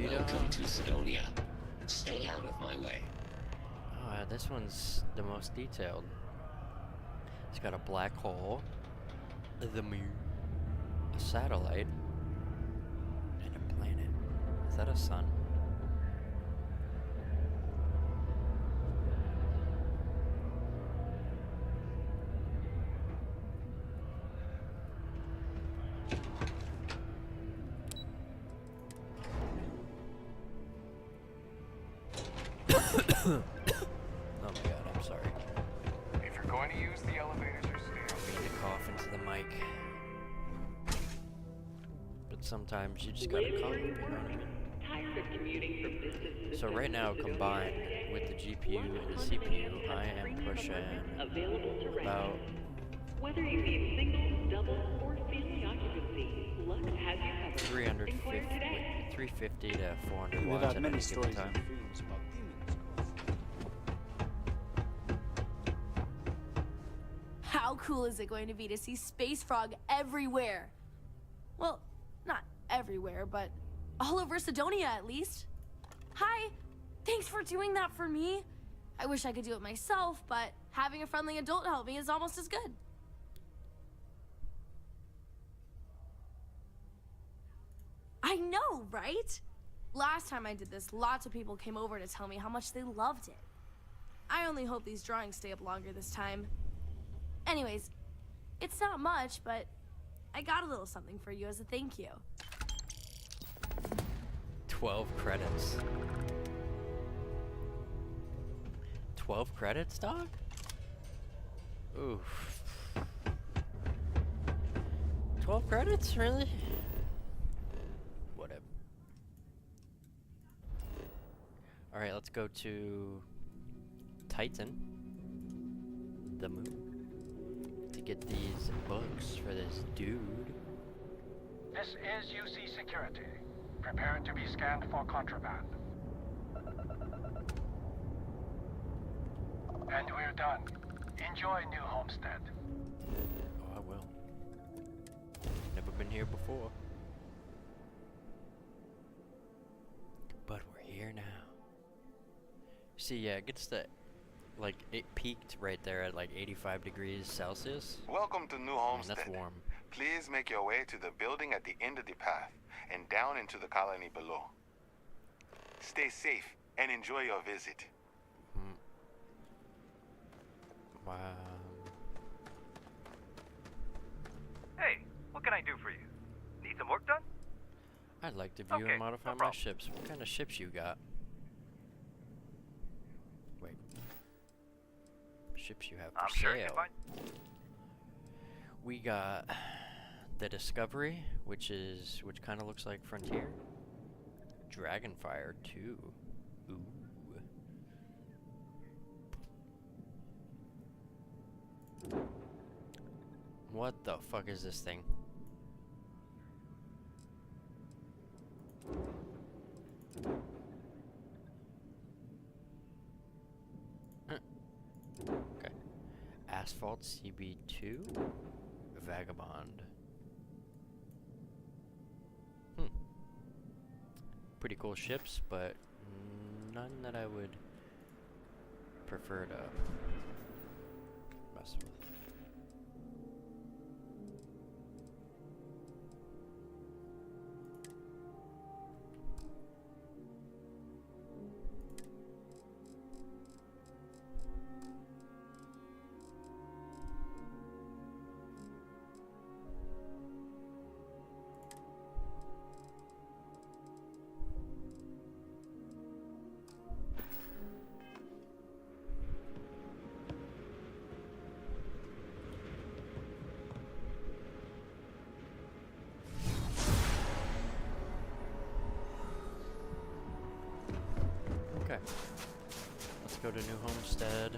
Welcome to Sidonia. Stay out of my way. Oh, this one's the most detailed. It's got a black hole, the moon, a satellite, and a planet. Is that a sun? Oh my god, I'm sorry. If you're going to use the elevators or stairs, I need to cough into the mic. But sometimes you just gotta cough, you know what I mean? So right now, combined with the GPU and the CPU, I am pushing about Whether you need single, double, or family occupancy, Lux has you covered. 350 to 400 We've watts had at many any given stories time. in films about demons. How cool is it going to be to see Space Frog everywhere? Well, not everywhere, but all over Sidonia at least. Hi, thanks for doing that for me. I wish I could do it myself, but having a friendly adult help me is almost as good. I know, right? Last time I did this, lots of people came over to tell me how much they loved it. I only hope these drawings stay up longer this time. Anyways, it's not much, but I got a little something for you as a thank you. 12 credits. 12 credits, dog? Oof. 12 credits? Really? Whatever. Alright, let's go to Titan, the moon, to get these books for this dude. This is UC Security. Prepare to be scanned for contraband. And we're done. Enjoy New Homestead. Oh, I will. Never been here before. But we're here now. See, yeah, it gets to, like, it peaked right there at like 85 degrees Celsius. Welcome to New Man, Homestead. that's warm. Please make your way to the building at the end of the path and down into the colony below. Stay safe and enjoy your visit. Wow. Hey, what can I do for you? Need some work done? I'd like to view Okay, and modify no my problem. ships. What kind of ships you got? Wait. Ships you have for I'm sure you sale. can find. We got the Discovery, which kind of looks like Frontier. Dragonfire 2. Ooh. What the fuck is this thing? Okay. Asphalt CB2? Vagabond. Pretty cool ships, but none that I would prefer to mess with. Okay. Let's go to New Homestead.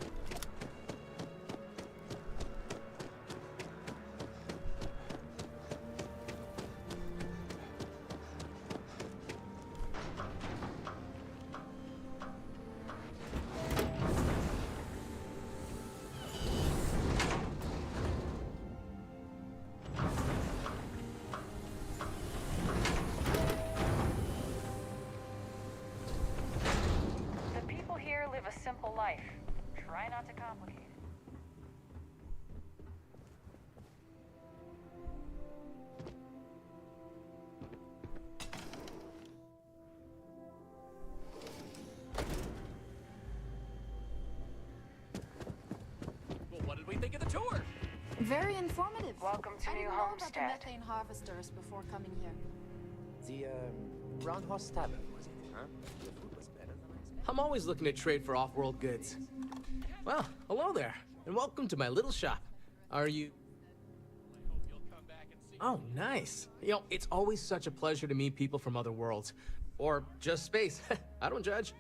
Try not to complicate it. Well, what did we think of the tour? Very informative. Welcome to I New didn't know about the Homestead. methane harvesters before coming here. The, Roundhouse Tavern, was it, huh? The food was better than I expected. I'm always looking to trade for off-world goods. Well, hello there, and welcome to my little shop. Are you... Oh, nice. You know, it's always such a pleasure to meet people from other worlds. Or just space. I don't judge.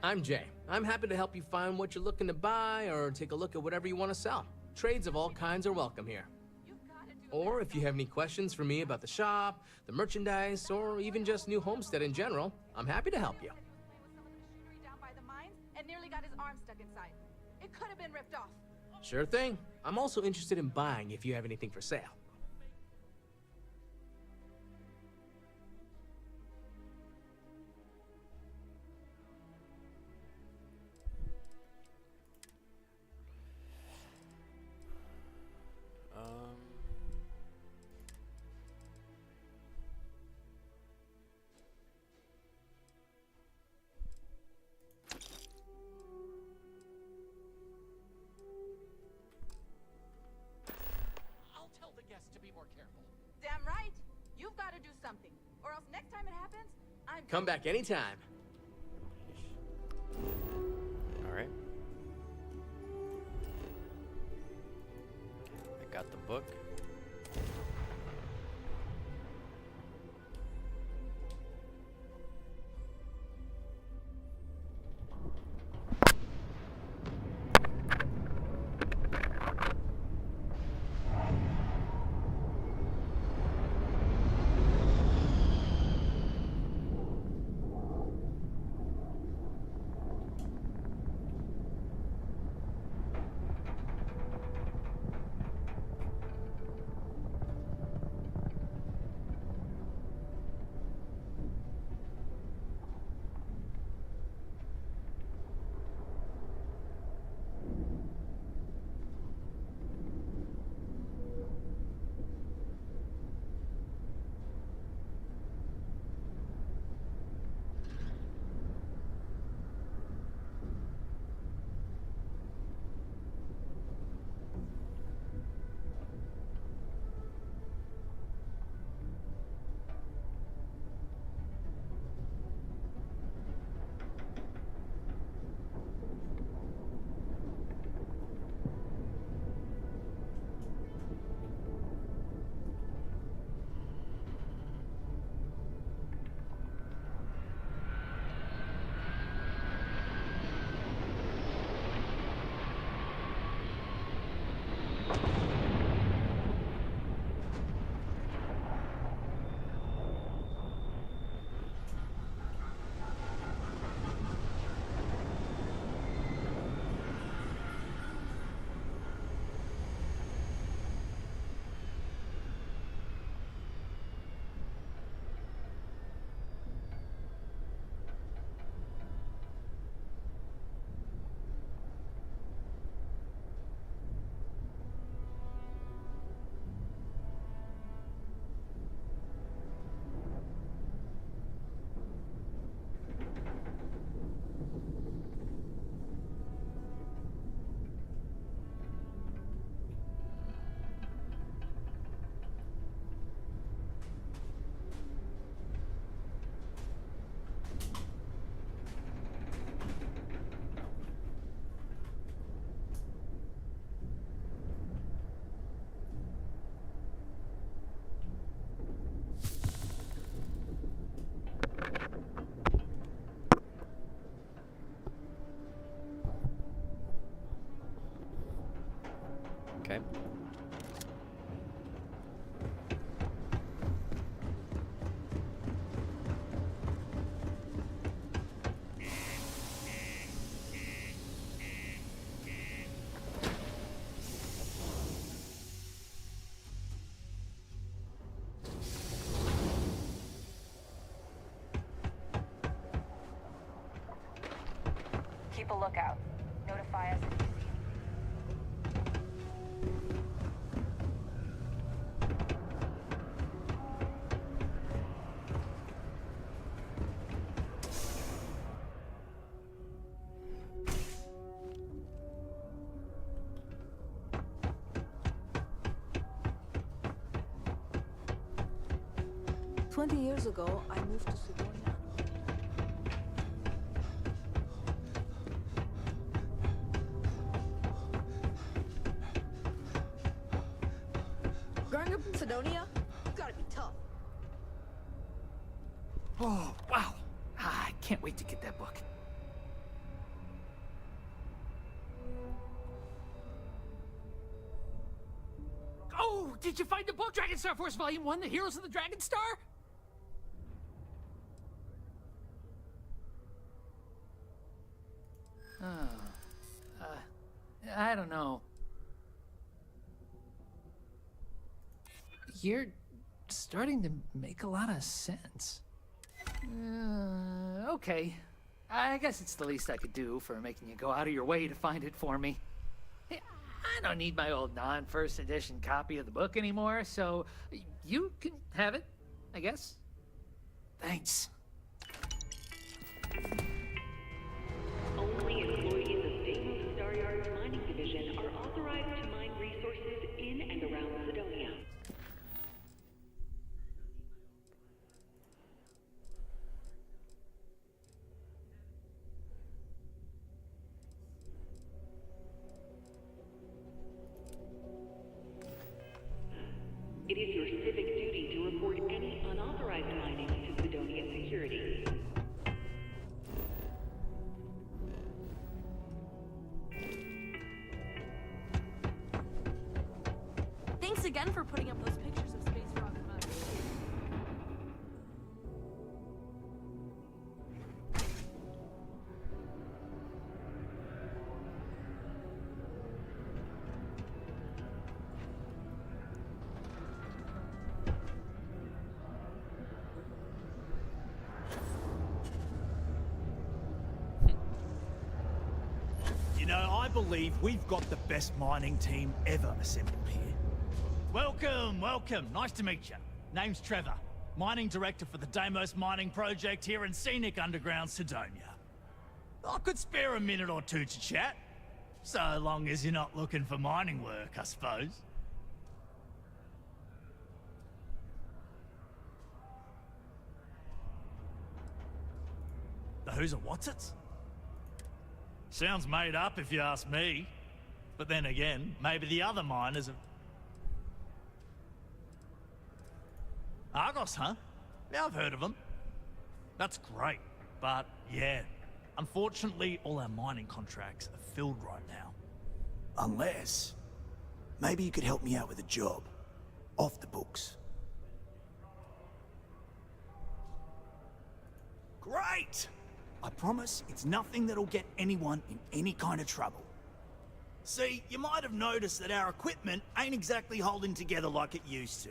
I'm Jay. I'm happy to help you find what you're looking to buy or take a look at whatever you want to sell. Trades of all kinds are welcome here. Or if you have any questions for me about the shop, the merchandise, or even just New Homestead in general, I'm happy to help you. Down by the mines and nearly got his arm stuck inside. It could have been ripped off. Sure thing. I'm also interested in buying if you have anything for sale. I'll tell the guests to be more careful. Damn right. You've got to do something, or else next time it happens, I'm. Come back anytime. All right. I got the book. Okay. Keep a lookout. Notify us if 20 years ago, I moved to Sidonia. Growing up in Sidonia, it's gotta be tough. Oh, wow. I can't wait to get that book. Oh, did you find the book, Dragon Star Force Volume 1, The Heroes of the Dragon Star? Oh, I don't know. You're starting to make a lot of sense. Okay. I guess it's the least I could do for making you go out of your way to find it for me. Hey, I don't need my old non-first edition copy of the book anymore, so you can have it, I guess. Thanks. Only employees of Deimos Staryard's mining division are authorized to mine resources in and around Sidonia. It is your civic duty to report any unauthorized mining to Sidonia Security. Thanks again for putting up those pictures of Space Frog and us. You know, I believe we've got the best mining team ever assembled here. Welcome, welcome. Nice to meet you. Name's Trevor, mining director for the Deimos mining project here in scenic underground Sidonia. I could spare a minute or two to chat, so long as you're not looking for mining work, I suppose. The who's and what's it? Sounds made up if you ask me. But then again, maybe the other miners have... Argos, huh? Yeah, I've heard of them. That's great, but yeah. Unfortunately, all our mining contracts are filled right now. Unless... maybe you could help me out with a job. Off the books. Great! I promise it's nothing that'll get anyone in any kind of trouble. See, you might have noticed that our equipment ain't exactly holding together like it used to.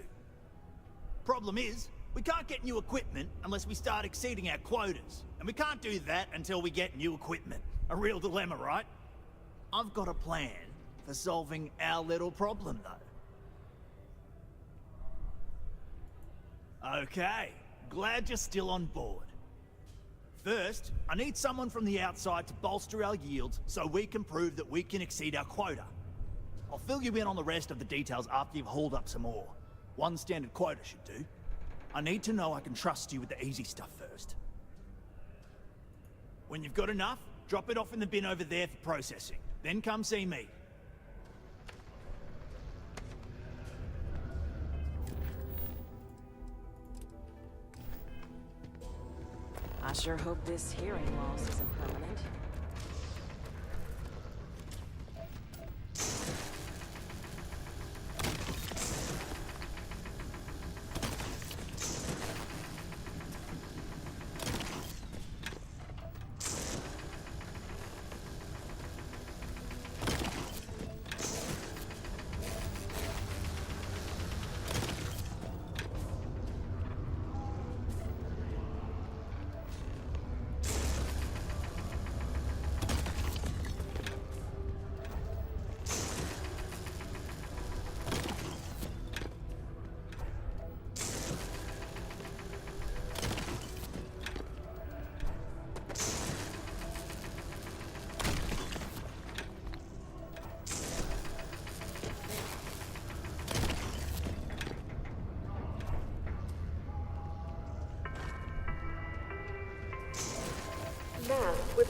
Problem is, we can't get new equipment unless we start exceeding our quotas. And we can't do that until we get new equipment. A real dilemma, right? I've got a plan for solving our little problem, though. Okay, glad you're still on board. First, I need someone from the outside to bolster our yields so we can prove that we can exceed our quota. I'll fill you in on the rest of the details after you've hauled up some ore. One standard quota should do. I need to know I can trust you with the easy stuff first. When you've got enough, drop it off in the bin over there for processing. Then come see me. I sure hope this hearing loss isn't permanent.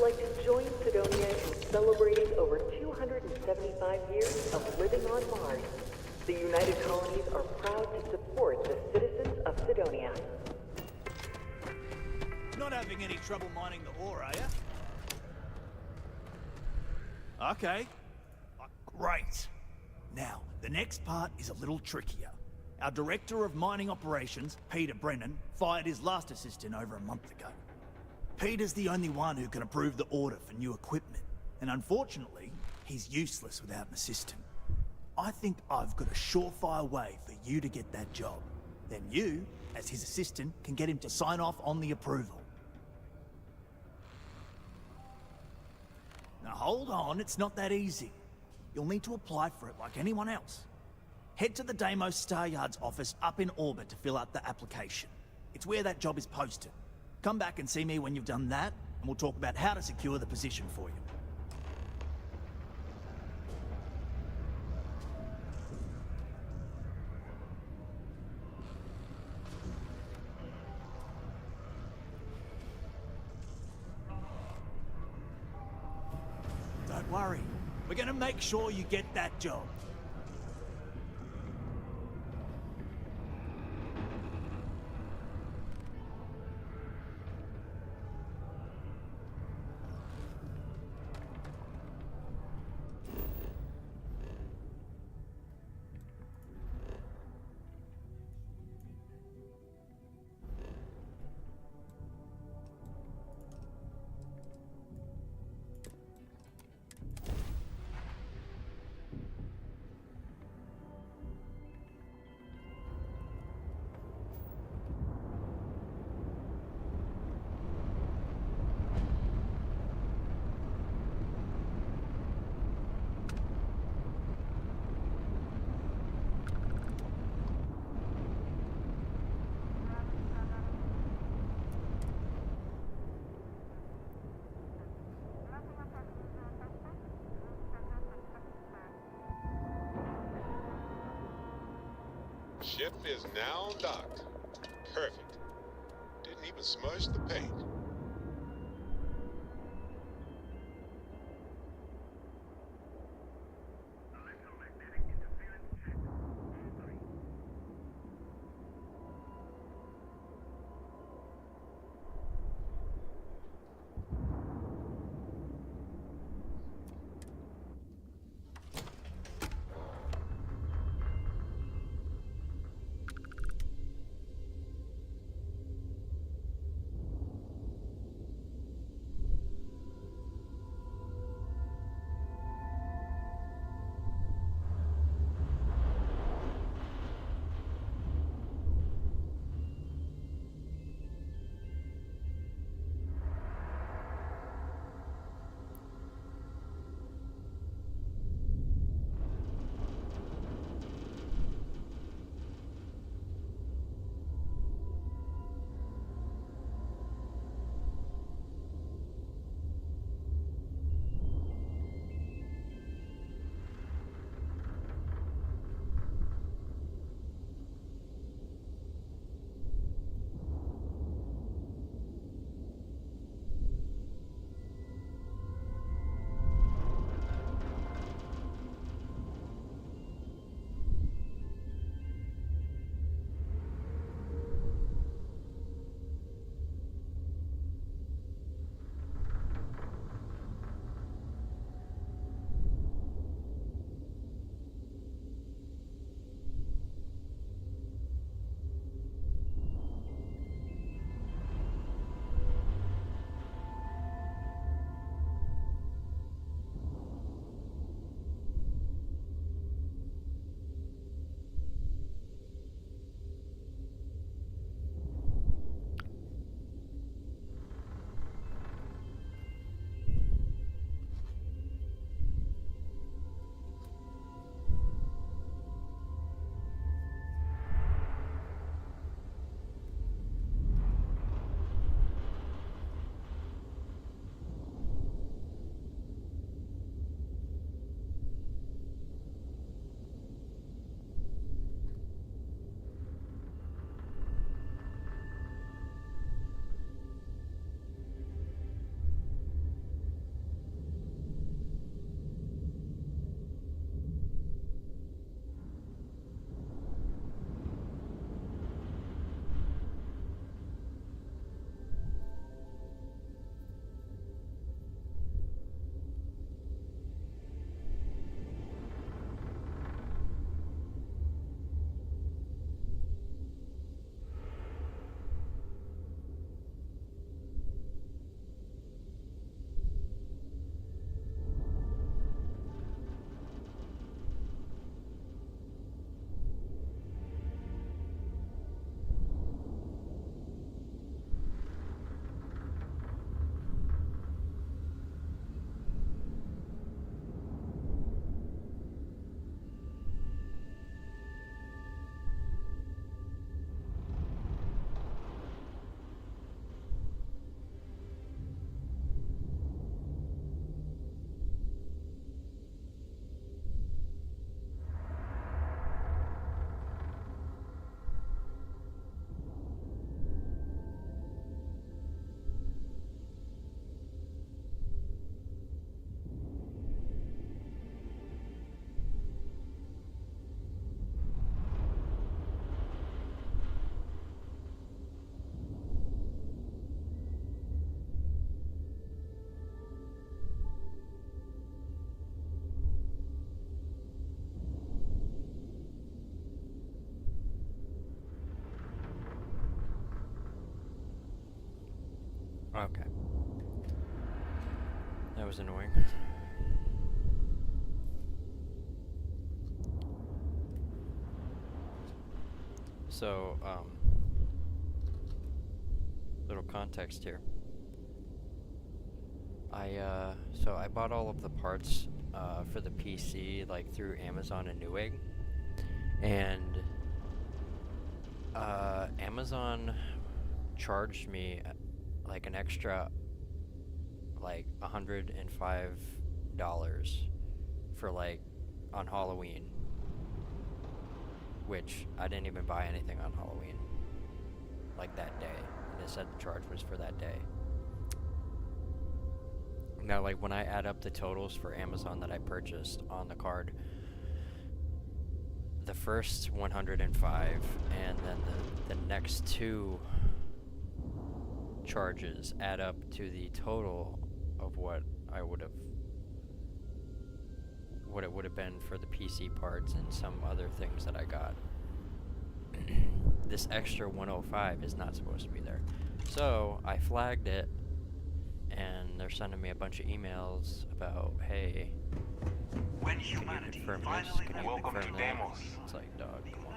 like to join Sidonia in celebrating over 275 years of living on Mars. The United Colonies are proud to support the citizens of Sidonia. Not having any trouble mining the ore, are you? Okay. Great. Now, the next part is a little trickier. Our Director of Mining Operations, Peter Brennan, fired his last assistant over a month ago. Peter's the only one who can approve the order for new equipment, and unfortunately, he's useless without an assistant. I think I've got a surefire way for you to get that job. Then you, as his assistant, can get him to sign off on the approval. Now hold on, it's not that easy. You'll need to apply for it like anyone else. Head to the Deimos Star Yard's office up in orbit to fill out the application. It's where that job is posted. Come back and see me when you've done that, and we'll talk about how to secure the position for you. Don't worry. We're gonna make sure you get that job. Ship is now docked. Perfect. Didn't even smudge the paint. Okay. That was annoying. So, little context here. So I bought all of the parts, for the PC, like, through Amazon and Newegg. And, Amazon charged me, like, an extra, like, $105 for, like, on Halloween. Which, I didn't even buy anything on Halloween. Like, that day. And they said the charge was for that day. Now, like, when I add up the totals for Amazon that I purchased on the card, the first 105 and then the next two charges add up to the total of what it would have been for the PC parts and some other things that I got. This extra 105 is not supposed to be there. So I flagged it, and they're sending me a bunch of emails about, hey, When can you confirm this? Can you confirm that? It's like, dog, come on.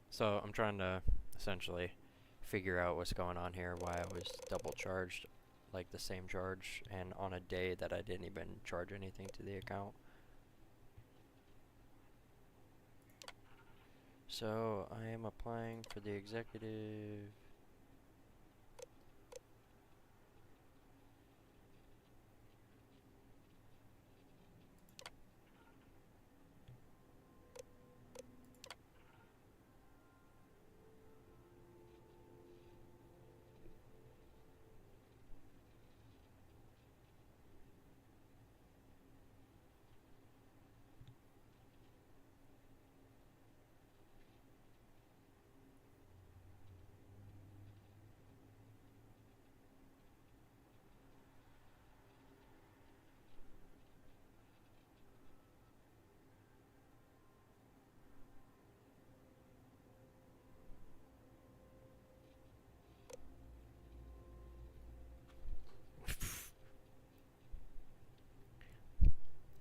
So I'm trying to essentially figure out what's going on here, why I was double charged, like the same charge, and on a day that I didn't even charge anything to the account. So I am applying for the executive.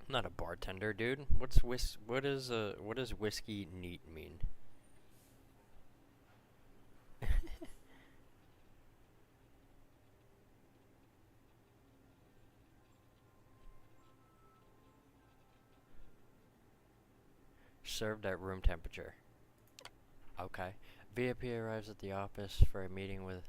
I'm not a bartender, dude. What does whiskey neat mean? Served at room temperature. Okay. VIP arrives at the office for a meeting with...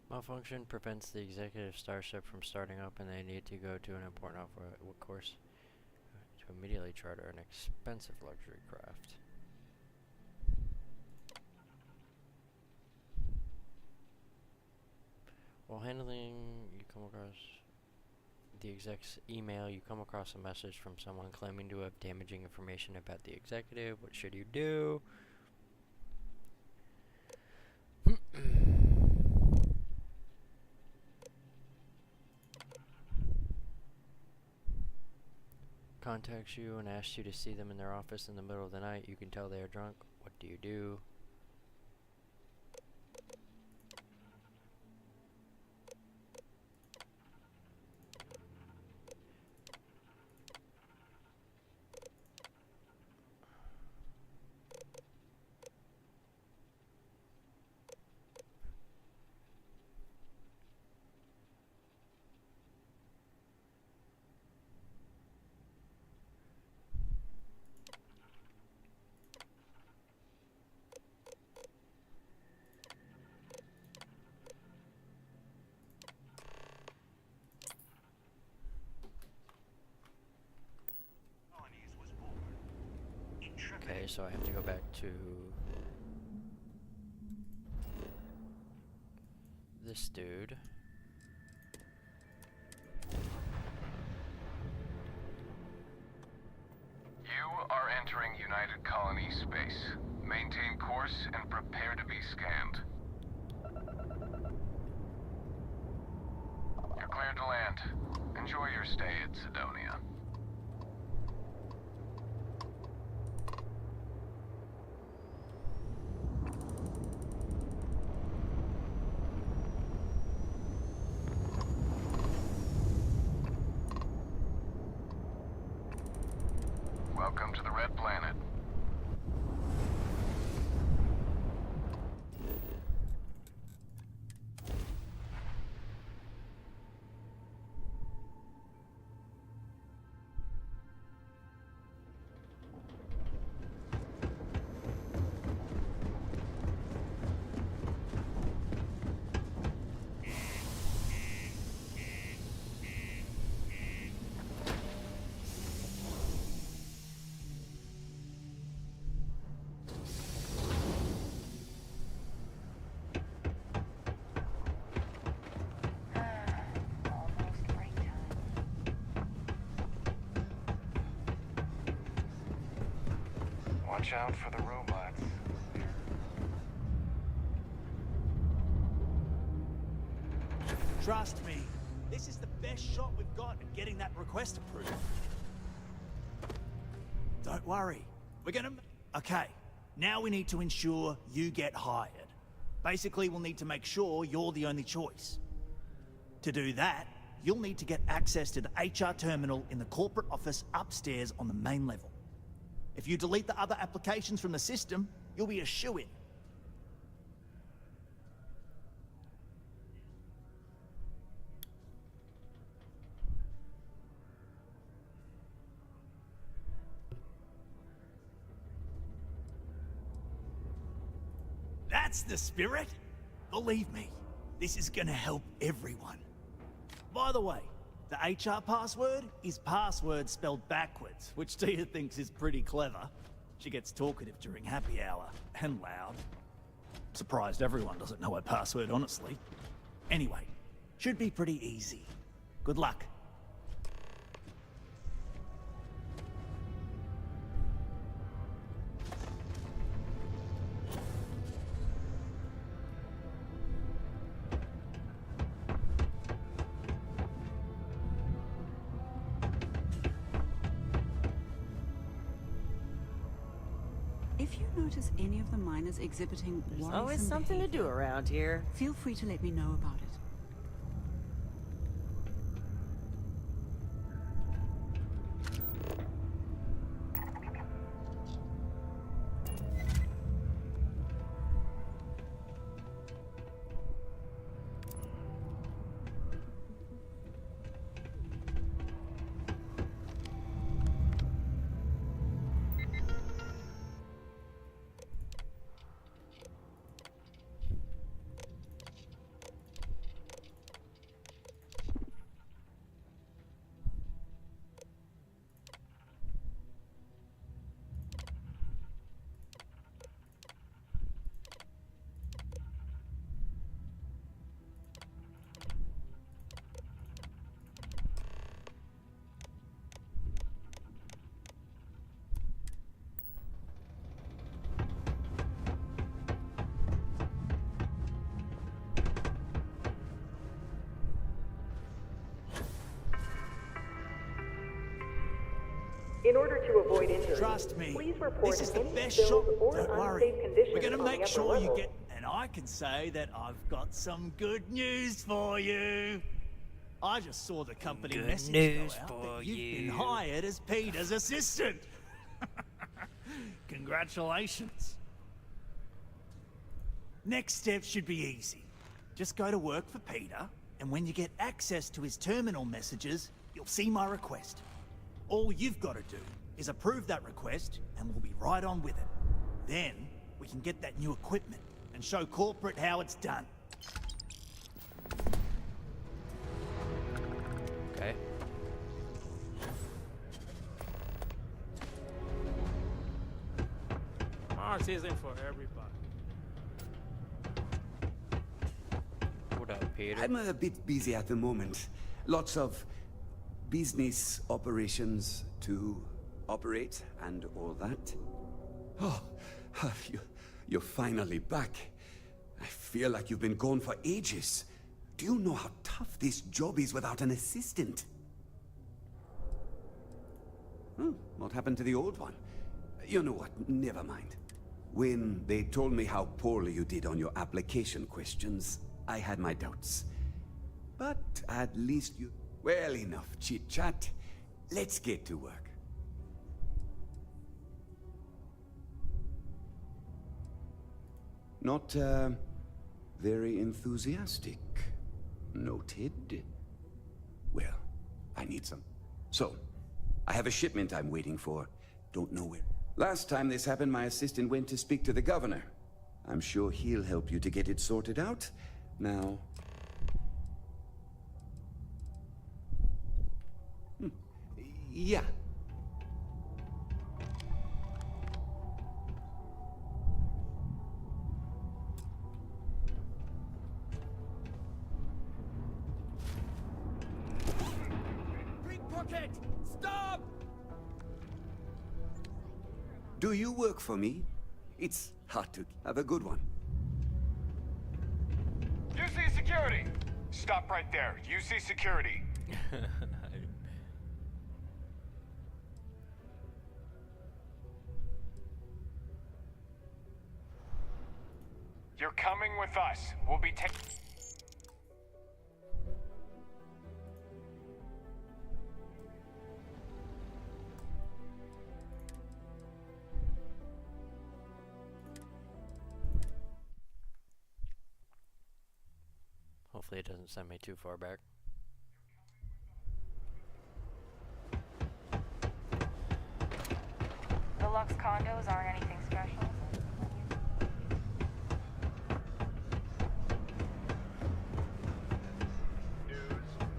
Malfunction prevents the executive starship from starting up, and they need to go to an important course to immediately charter an expensive luxury craft. While handling, you come across the exec's email. You come across a message from someone claiming to have damaging information about the executive. What should you do? contacts you and asks you to see them in their office in the middle of the night. You can tell they are drunk. What do you do? Okay, so I have to go back to this dude. You are entering United Colony space. Maintain course and prepare to be scanned. You're cleared to land. Enjoy your stay at Sidonia. Welcome to the Red Planet. Watch out for the robots. Trust me, this is the best shot we've got at getting that request approved. Don't worry, we're gonna... Okay, now we need to ensure you get hired. Basically, we'll need to make sure you're the only choice. To do that, you'll need to get access to the HR terminal in the corporate office upstairs on the main level. If you delete the other applications from the system, you'll be a shoo-in. That's the spirit! Believe me, this is gonna help everyone. By the way, the HR password is password spelled backwards, which Tia thinks is pretty clever. She gets talkative during happy hour, and loud. Surprised everyone doesn't know her password, honestly. Anyway, should be pretty easy. Good luck. If you notice any of the miners exhibiting worrisome always something to do behavior, around here. feel free to let me know about it. In order to avoid injury, Trust me, please report this is the any best spills shot. or Don't worry. unsafe conditions We're gonna on make the upper sure you levels. get... And I can say that I've got some good news for you. I just saw the company Good message news go out for that you've you. been hired as Peter's assistant. Congratulations. Next step should be easy. Just go to work for Peter, and when you get access to his terminal messages, you'll see my request. All you've got to do is approve that request, and we'll be right on with it. Then, we can get that new equipment and show corporate how it's done. Okay. Mars isn't for everybody. What up, Peter? I'm a bit busy at the moment. Lots of business operations to operate and all that. Oh, you're finally back. I feel like you've been gone for ages. Do you know how tough this job is without an assistant? What happened to the old one? You know what, never mind. When they told me how poorly you did on your application questions, I had my doubts. But at least you... Well, enough chit-chat. Let's get to work. Not, very enthusiastic. Noted. Well, I need some. So, I have a shipment I'm waiting for. Don't know where. Last time this happened, my assistant went to speak to the governor. I'm sure he'll help you to get it sorted out. Now... Yeah. Pickpocket! Stop! Do you work for me? It's hard to... Have a good one. UC security! Stop right there. UC security. You're coming with us. We'll be taking... Hopefully it doesn't send me too far back. The Lux condos aren't anything special.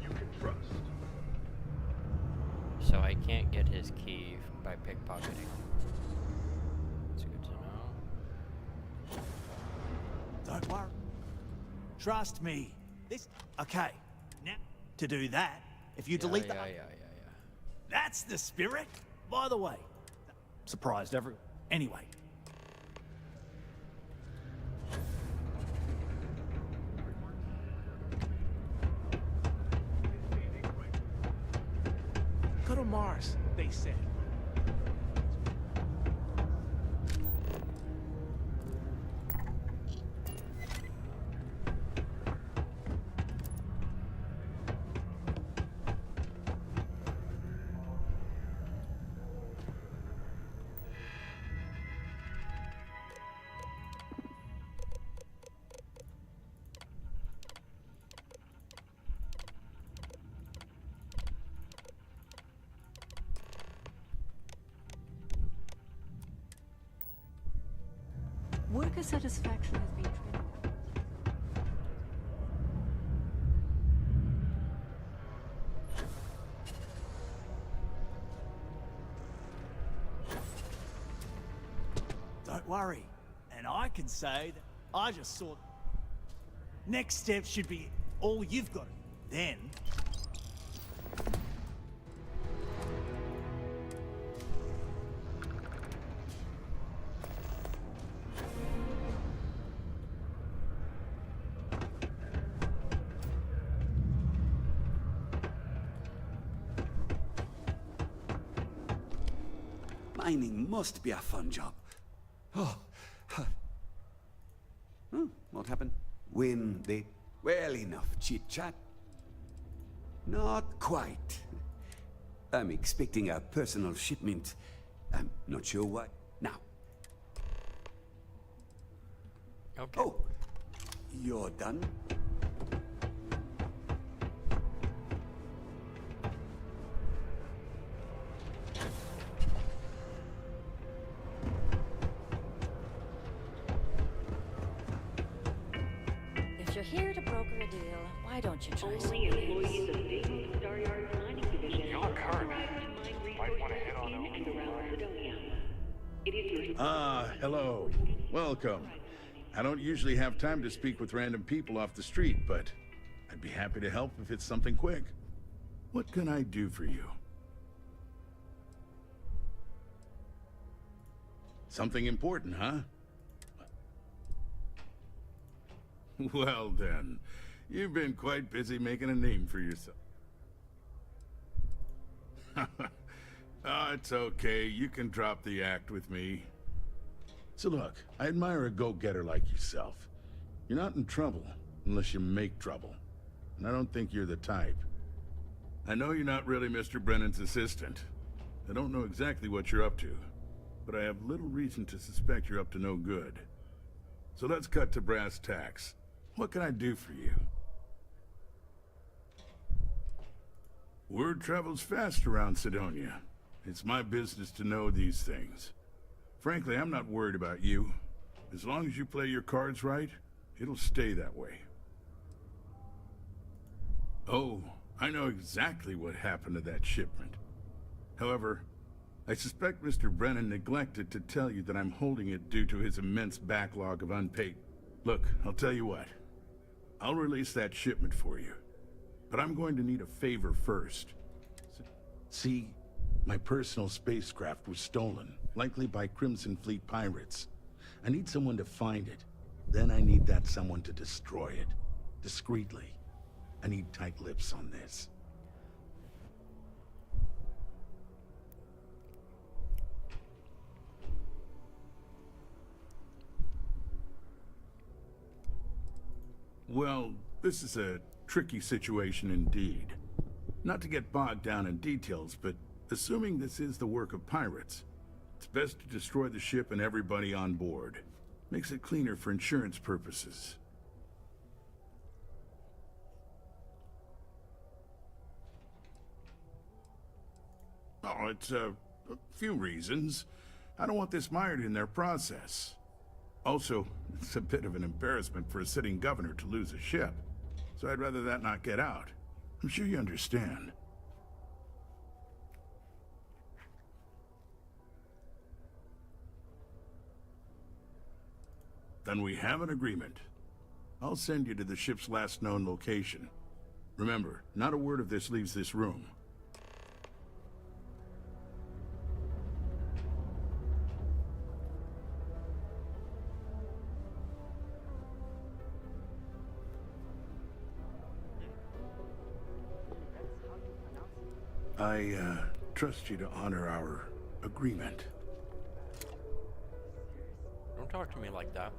You can trust. So I can't get his key by pickpocketing. It's good to know. Don't worry. Trust me. This... Okay. Now, to do that, if you delete that... That's the spirit. By the way, surprised everyone. Anyway. Go to Mars, they said. Worker satisfaction has been trending. Don't worry. And I can say that I just saw... Next step should be all you've got. Then... Mining must be a fun job. Oh. What happened? When they... Well, enough chit-chat. Not quite. I'm expecting a personal shipment. I'm not sure what. Now. Okay. Oh, you're done? If you're here to broker a deal, why don't you try some Only employees of Dayton Star Yard's mining division You're are current. authorized to mine Might want to hit resources on in those. and around Sidonia. It is your Hello. Welcome. I don't usually have time to speak with random people off the street, but I'd be happy to help if it's something quick. What can I do for you? Something important, huh? Well then, you've been quite busy making a name for yourself. Oh, it's okay. You can drop the act with me. So look, I admire a go-getter like yourself. You're not in trouble unless you make trouble. And I don't think you're the type. I know you're not really Mr. Brennan's assistant. I don't know exactly what you're up to, but I have little reason to suspect you're up to no good. So let's cut to brass tacks. What can I do for you? Word travels fast around Sidonia. It's my business to know these things. Frankly, I'm not worried about you. As long as you play your cards right, it'll stay that way. Oh, I know exactly what happened to that shipment. However, I suspect Mr. Brennan neglected to tell you that I'm holding it due to his immense backlog of unpaid... Look, I'll tell you what. I'll release that shipment for you. But I'm going to need a favor first. See, my personal spacecraft was stolen, likely by Crimson Fleet pirates. I need someone to find it. Then I need that someone to destroy it. Discreetly. I need tight lips on this. Well, this is a tricky situation indeed. Not to get bogged down in details, but assuming this is the work of pirates, it's best to destroy the ship and everybody on board. Makes it cleaner for insurance purposes. Oh, it's a few reasons. I don't want this mired in their process. Also, it's a bit of an embarrassment for a sitting governor to lose a ship. So I'd rather that not get out. I'm sure you understand. Then we have an agreement. I'll send you to the ship's last known location. Remember, not a word of this leaves this room. I trust you to honor our agreement. Don't talk to me like that.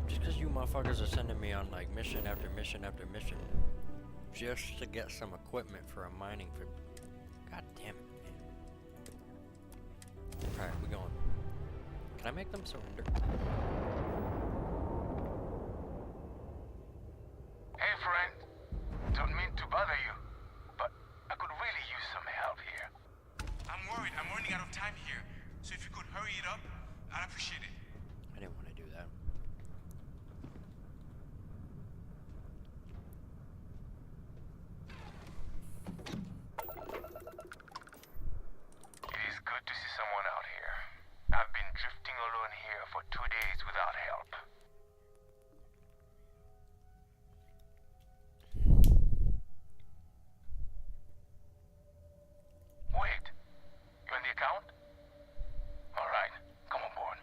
Just because you motherfuckers are sending me on like mission after mission after mission just to get some equipment for a mining for... God damn it, man. Alright, we going. Can I make them surrender? Hey, friend. Don't mean to bother you, but I could really use some help here. I'm worried. I'm running out of time here. So if you could hurry it up, I'd appreciate it. I didn't want to do that. It is good to see someone out here. I've been drifting alone here for 2 days without help. Wait, you on the account? Alright, come on board.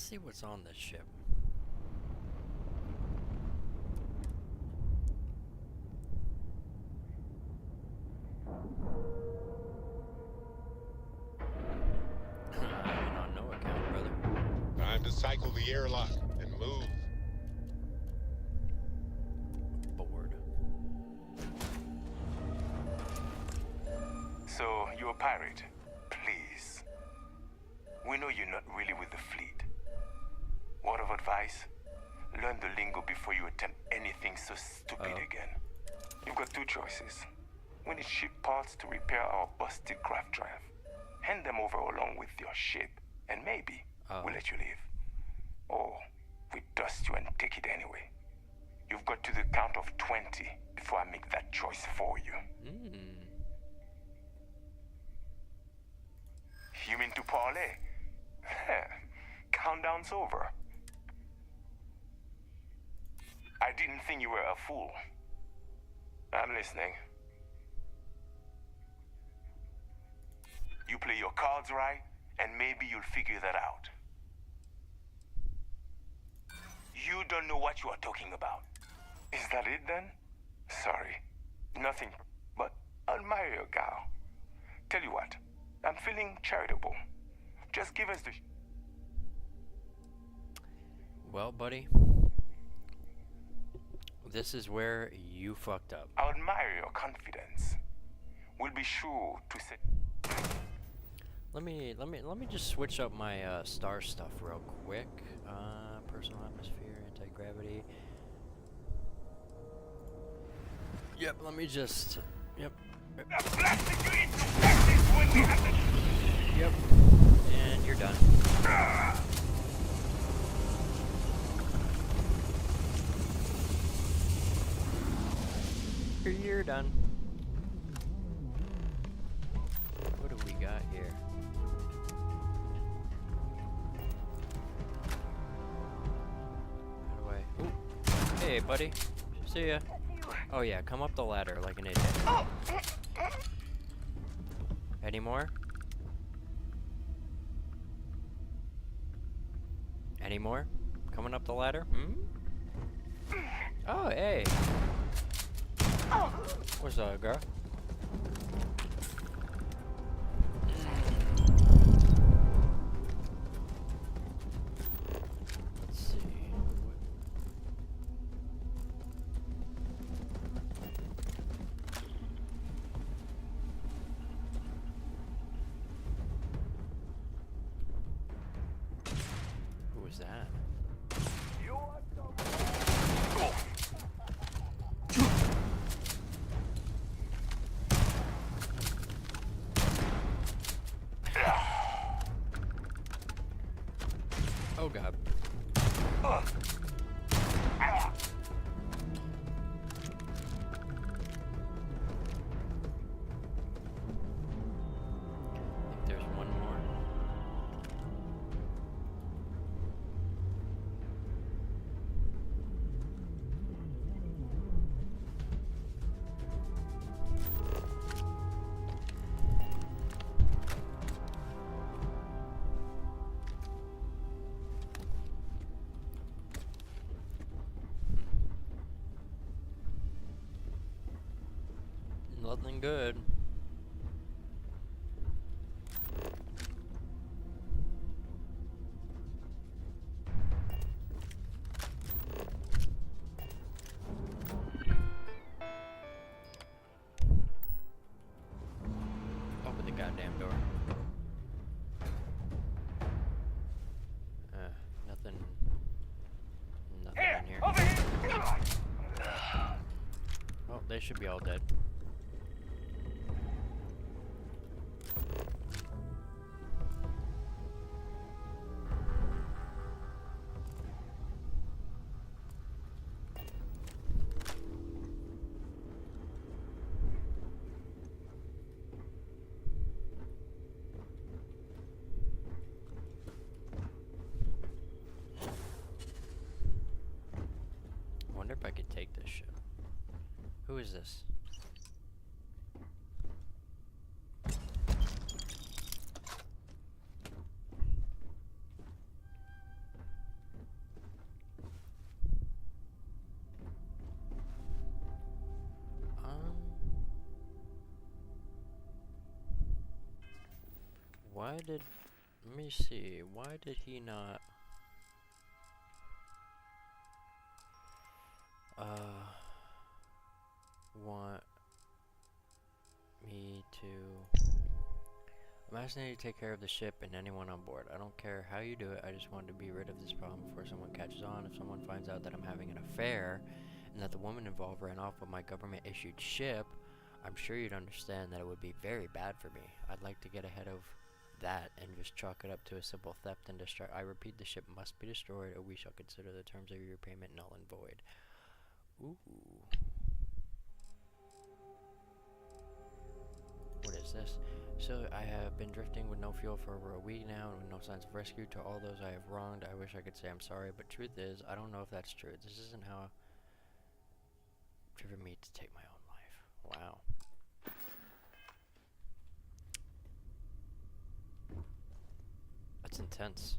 see what's on this ship. I'm on no account, brother. Time to cycle the airlock and move. Bored. So, you're a pirate? Please. We know you're not really with the fleet. Word of advice? Learn the lingo before you attempt anything so stupid again. You've got two choices. We need ship parts to repair our busted craft drive. Hand them over along with your ship, and maybe we'll let you leave. Or we dust you and take it anyway. You've got to the count of 20 before I make that choice for you. You mean to parlay? Countdown's over. I didn't think you were a fool. I'm listening. You play your cards right, and maybe you'll figure that out. You don't know what you are talking about. Is that it then? Sorry. Nothing but admire your gal. Tell you what, I'm feeling charitable. Just give us the... Well, buddy. This is where you fucked up. I admire your confidence. We'll be sure to say... Let me just switch up my star stuff real quick. Personal atmosphere, anti-gravity. Yep, let me just... Yep. Yep. And you're done. You're done. What do we got here? How do I... Ooh. Hey, buddy. See ya. Oh yeah, come up the ladder like an idiot. Any more? Any more? Coming up the ladder? Hmm? Oh, hey. What's up, girl? Let's see. Who was that? Oh god. I think there's one more. Nothing good. Open the goddamn door. Nothing in here. Over here! Oh, they should be all dead. I wonder if I could take this ship. Who is this? why did... Let me see. Why did he not... want me to... I'm asking you to take care of the ship and anyone on board. I don't care how you do it, I just want to be rid of this problem before someone catches on. If someone finds out that I'm having an affair, and that the woman involved ran off with my government-issued ship, I'm sure you'd understand that it would be very bad for me. I'd like to get ahead of that and just chalk it up to a simple theft and destruct. I repeat, the ship must be destroyed, or we shall consider the terms of your payment null and void. Ooh. What is this? So I have been drifting with no fuel for over a week now and with no signs of rescue. To all those I have wronged, I wish I could say I'm sorry, but truth is, I don't know if that's true. This isn't how driven me to take my own life. Wow. That's intense.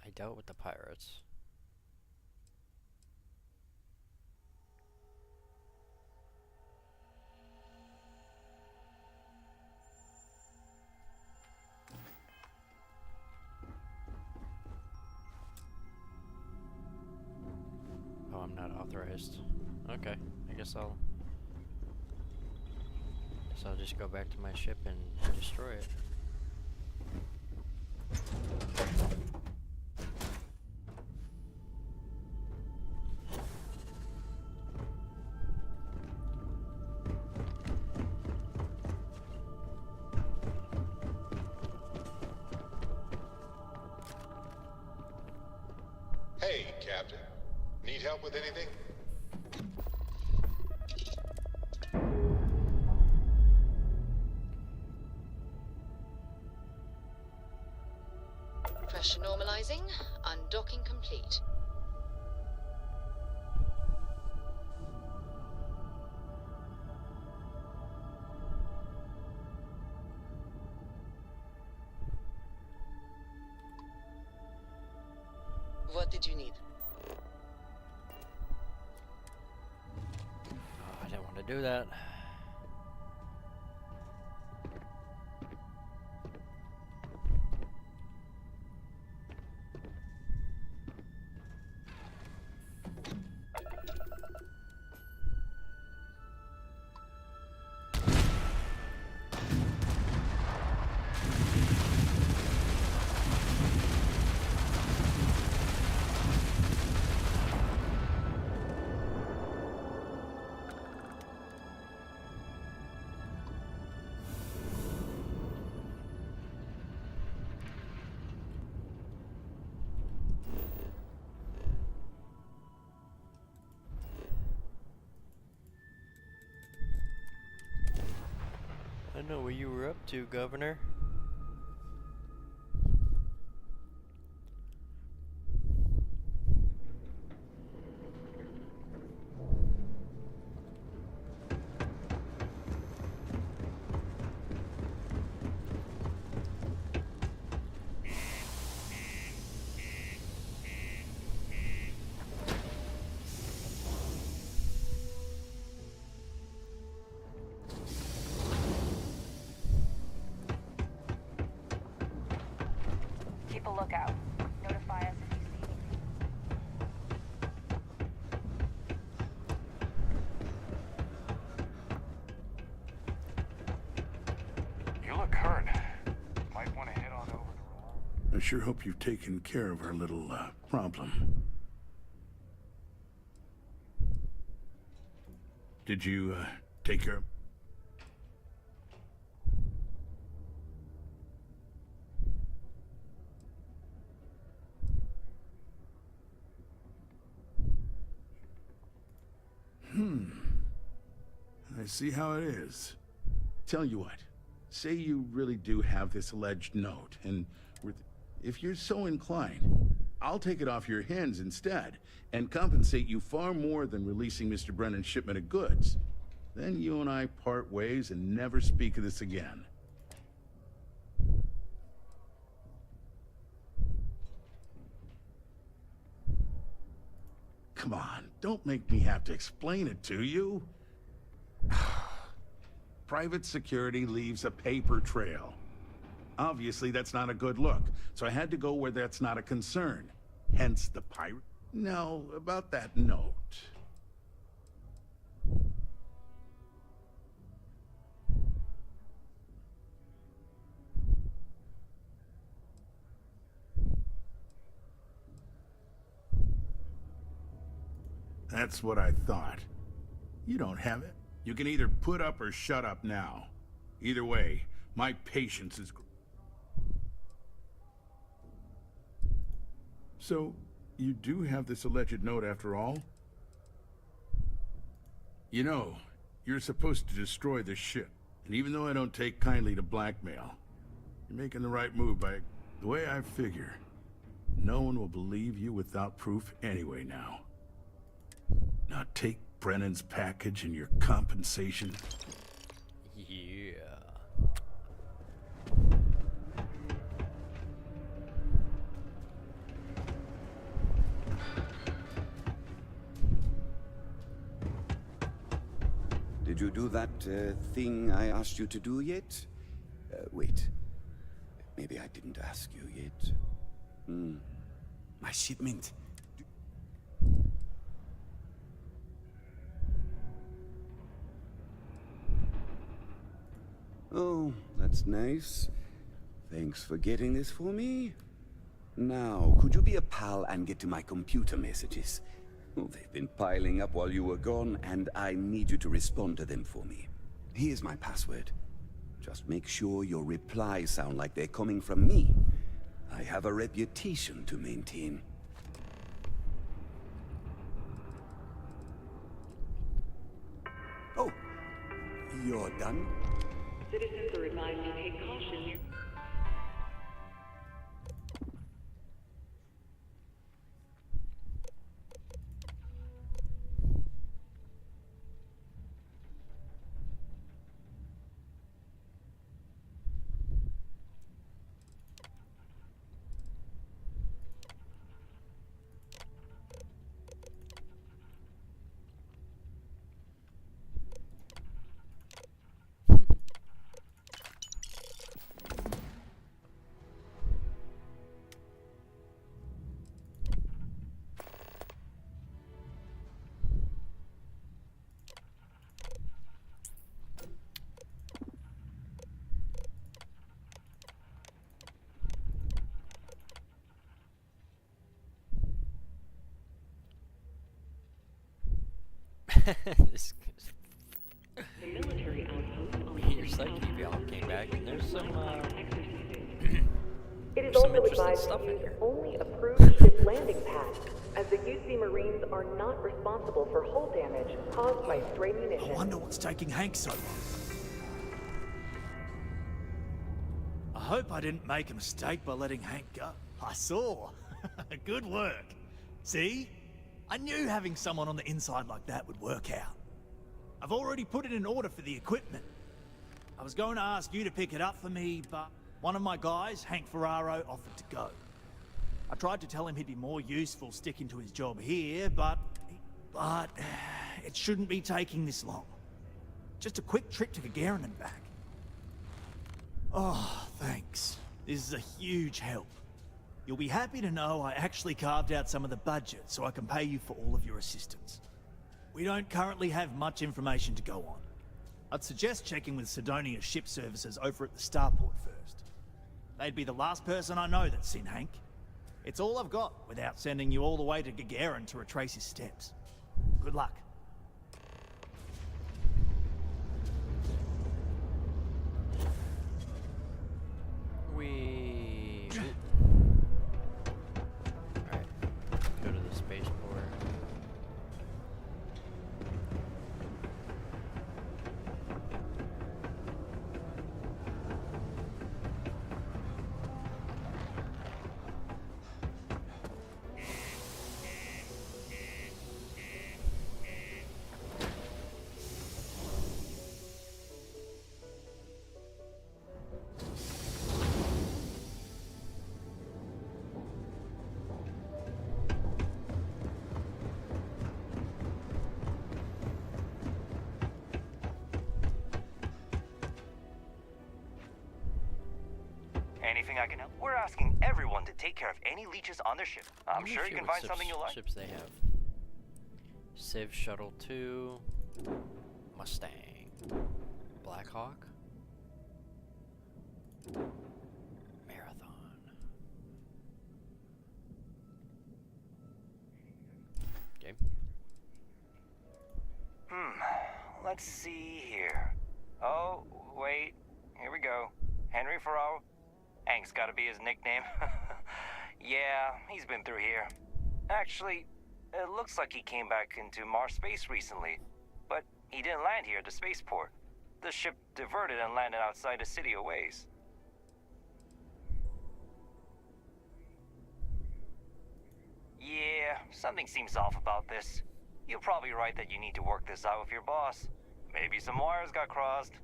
I dealt with the pirates. Oh, I'm not authorized. Okay, I guess I'll just go back to my ship and destroy it. Hey, Captain. Need help with anything? Pressure normalizing. Undocking complete. What did you need? Oh, I didn't want to do that. I know what you were up to, Governor. Keep a lookout. Notify us if you see anything. You look hurt. Might want to head on over to... I sure hope you've taken care of our little, problem. Did you, take care of... I see how it is. Tell you what, say you really do have this alleged note, and if you're so inclined, I'll take it off your hands instead, and compensate you far more than releasing Mr. Brennan's shipment of goods. Then you and I part ways and never speak of this again. come on, don't make me have to explain it to you. Private security leaves a paper trail. Obviously, that's not a good look, so I had to go where that's not a concern. Hence the pirate. Now, about that note. That's what I thought. You don't have it. You can either put up or shut up now. Either way, my patience is... So, you do have this alleged note after all? You know, you're supposed to destroy the ship. And even though I don't take kindly to blackmail, you're making the right move by... The way I figure, no one will believe you without proof anyway now. Now take Brennan's package and your compensation. Yeah. Did you do that thing I asked you to do yet? Wait. Maybe I didn't ask you yet. My shipment. Oh, that's nice. Thanks for getting this for me. Now, could you be a pal and get to my computer messages? Well, they've been piling up while you were gone, and I need you to respond to them for me. Here's my password. Just make sure your replies sound like they're coming from me. I have a reputation to maintain. Oh, you're done? Citizens are advised to take caution. This The military outpost on your psyche valve came back, and there's some It is some also interesting advised stuff to in use here. only approved ship landing pads, as the UC Marines are not responsible for hull damage caused by stray munitions. I wonder what's taking Hank so long. I hope I didn't make a mistake by letting Hank go. I saw. Good work. See? I knew having someone on the inside like that would work out. I've already put it in order for the equipment. I was going to ask you to pick it up for me, but one of my guys, Hank Ferraro, offered to go. I tried to tell him he'd be more useful sticking to his job here, but it shouldn't be taking this long. Just a quick trip to Gagarin and back. Oh, thanks. This is a huge help. You'll be happy to know I actually carved out some of the budget so I can pay you for all of your assistance. We don't currently have much information to go on. I'd suggest checking with Sidonia's ship services over at the starport first. They'd be the last person I know that's seen Hank. It's all I've got without sending you all the way to Gagarin to retrace his steps. Good luck. Alright, go to the spaceport. Anything I can help? We're asking everyone to take care of any leeches on their ship. I'm Let me sure see you can what find something you'll like. ships they have. Civ Shuttle 2, Mustang, Blackhawk, Marathon. Okay. Let's see here. Oh, wait. Here we go. Henry Farrell. Hank's gotta be his nickname. Yeah, he's been through here. Actually, it looks like he came back into Mars space recently. But he didn't land here at the spaceport. The ship diverted and landed outside the city a ways. Yeah, something seems off about this. You're probably right that you need to work this out with your boss. Maybe some wires got crossed.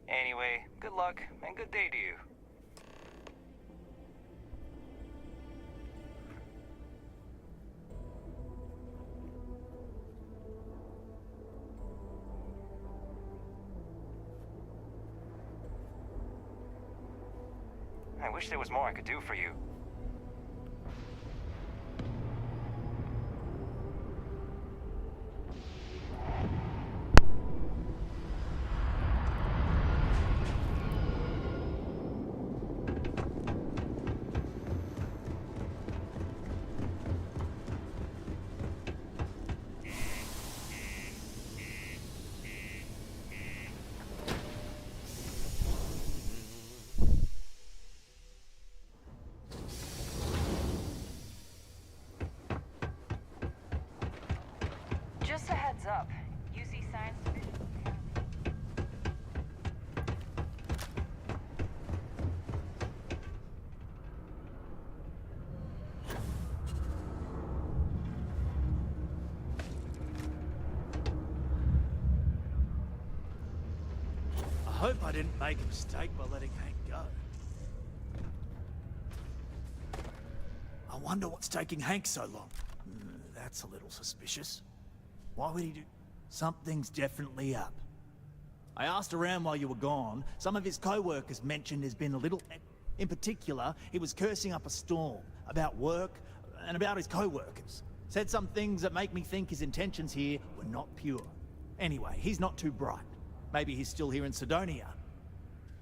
Anyway, good luck and good day to you. I wish there was more I could do for you. Just a heads up. You see signs of it? I hope I didn't make a mistake by letting Hank go. I wonder what's taking Hank so long. That's a little suspicious. Why would he do... Something's definitely up. I asked around while you were gone. Some of his co-workers mentioned there's been a little... In particular, he was cursing up a storm about work and about his co-workers. Said some things that make me think his intentions here were not pure. Anyway, he's not too bright. Maybe he's still here in Sidonia.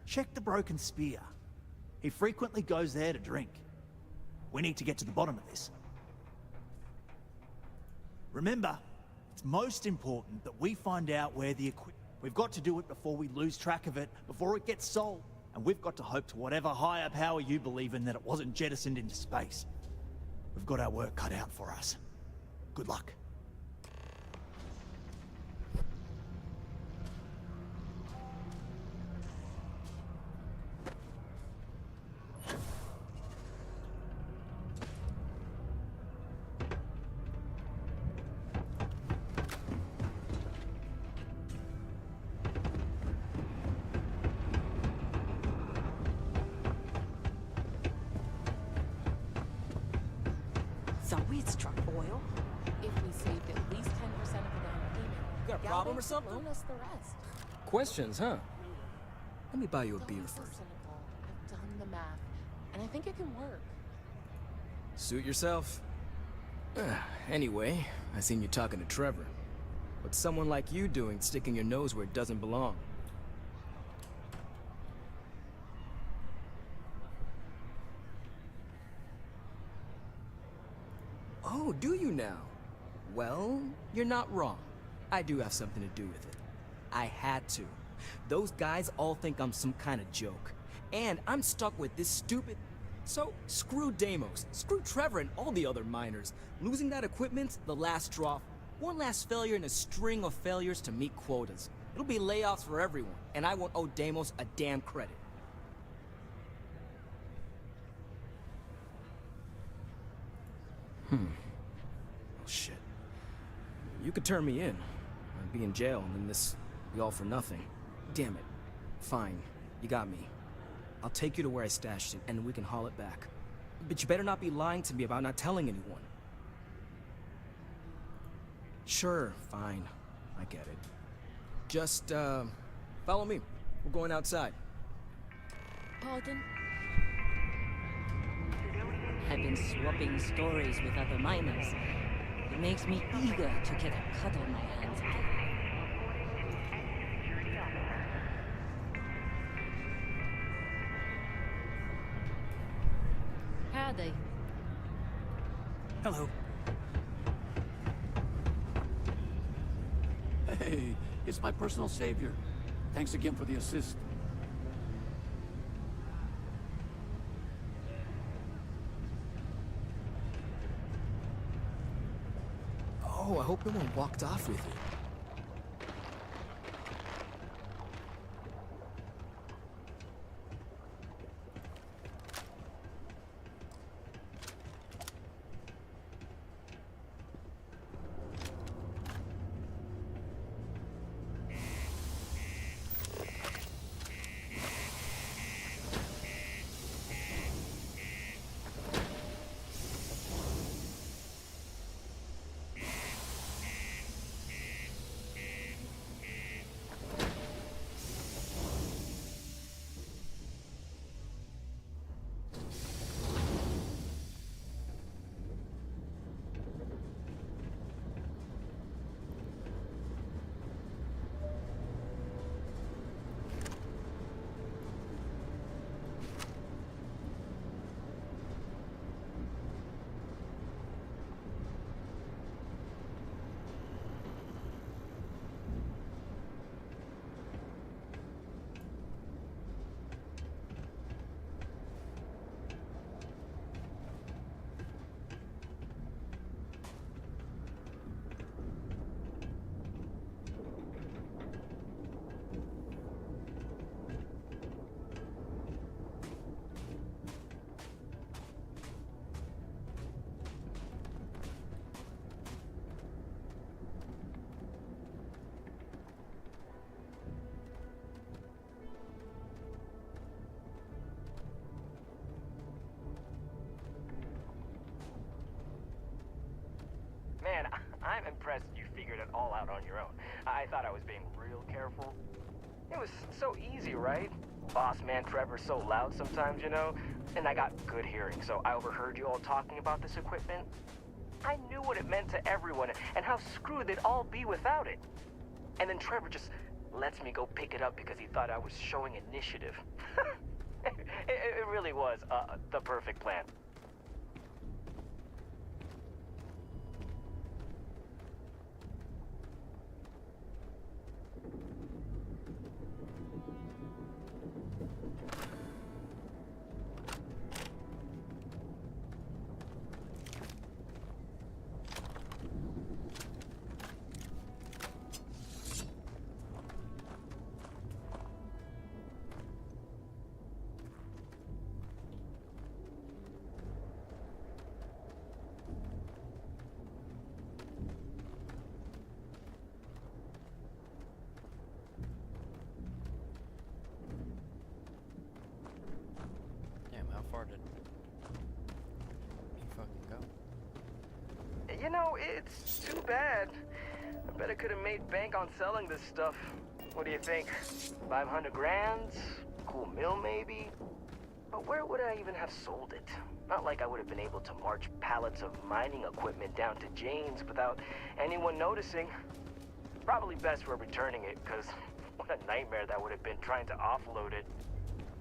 Check the Broken Spear. He frequently goes there to drink. We need to get to the bottom of this. Remember, it's most important that we find out where the equipment... We've got to do it before we lose track of it, before it gets sold. And we've got to hope to whatever higher power you believe in that it wasn't jettisoned into space. We've got our work cut out for us. Good luck. So we struck oil. If we saved at least 10% of the down payment, You got a problem or something? loan us the rest. Questions, huh? Let me buy you a Don't beer be so first. cynical. I've done the math, and I think it can work. Suit yourself. Anyway, I seen you talking to Trevor. What's someone like you doing sticking your nose where it doesn't belong? Oh, do you now? Well, you're not wrong. I do have something to do with it. I had to. Those guys all think I'm some kind of joke. And I'm stuck with this stupid... So, screw Deimos, screw Trevor and all the other miners. Losing that equipment's the last straw. One last failure in a string of failures to meet quotas. It'll be layoffs for everyone, and I won't owe Deimos a damn credit. Oh, shit. You could turn me in. I'd be in jail, and then this be all for nothing. Damn it. Fine. You got me. I'll take you to where I stashed it, and we can haul it back. But you better not be lying to me about not telling anyone. Sure, fine. I get it. Just, follow me. We're going outside. Alden, I've been swapping stories with other miners. It makes me eager to get a cut on my hands again. Howdy. Hello. Hey, it's my personal savior. Thanks again for the assist. Oh, I hope no one walked off with you. Man, I'm impressed you figured it all out on your own. I thought I was being real careful. It was so easy, right? Boss man Trevor's so loud sometimes, you know? And I got good hearing, so I overheard you all talking about this equipment. I knew what it meant to everyone and how screwed they'd all be without it. And then Trevor just lets me go pick it up because he thought I was showing initiative. It really was the perfect plan. How far did you fucking go? You know, it's too bad. I bet I could have made bank on selling this stuff. What do you think? 500 grand? Cool mill, maybe? But where would I even have sold it? Not like I would have been able to march pallets of mining equipment down to Jane's without anyone noticing. Probably best we're returning it, because what a nightmare that would have been trying to offload it.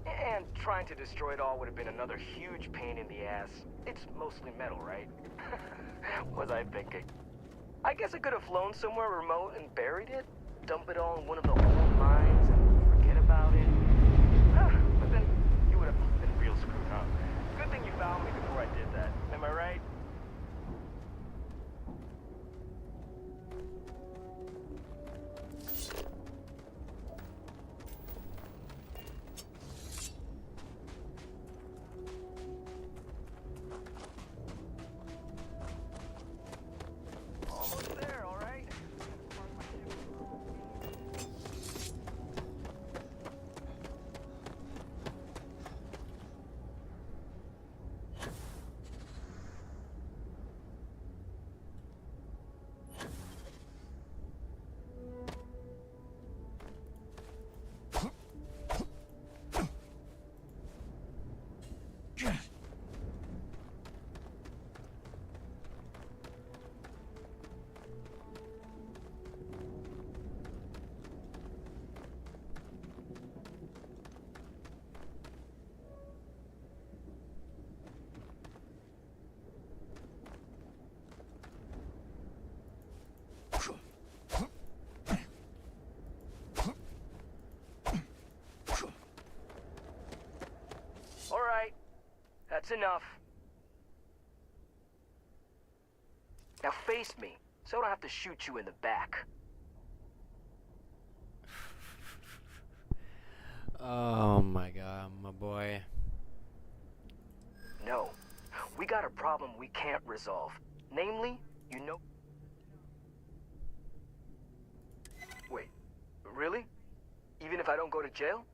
And trying to destroy it all would have been another huge pain in the ass. It's mostly metal, right? Was I thinking? I guess I could have flown somewhere remote and buried it, dump it all in one of the old mines and forget about it. But then you would have been real screwed up. Good thing you found me before I did that. Am I right? That's enough. Now face me, so I don't have to shoot you in the back. Oh my god, my boy. No. We got a problem we can't resolve. Namely, you know... Wait, really? Even if I don't go to jail?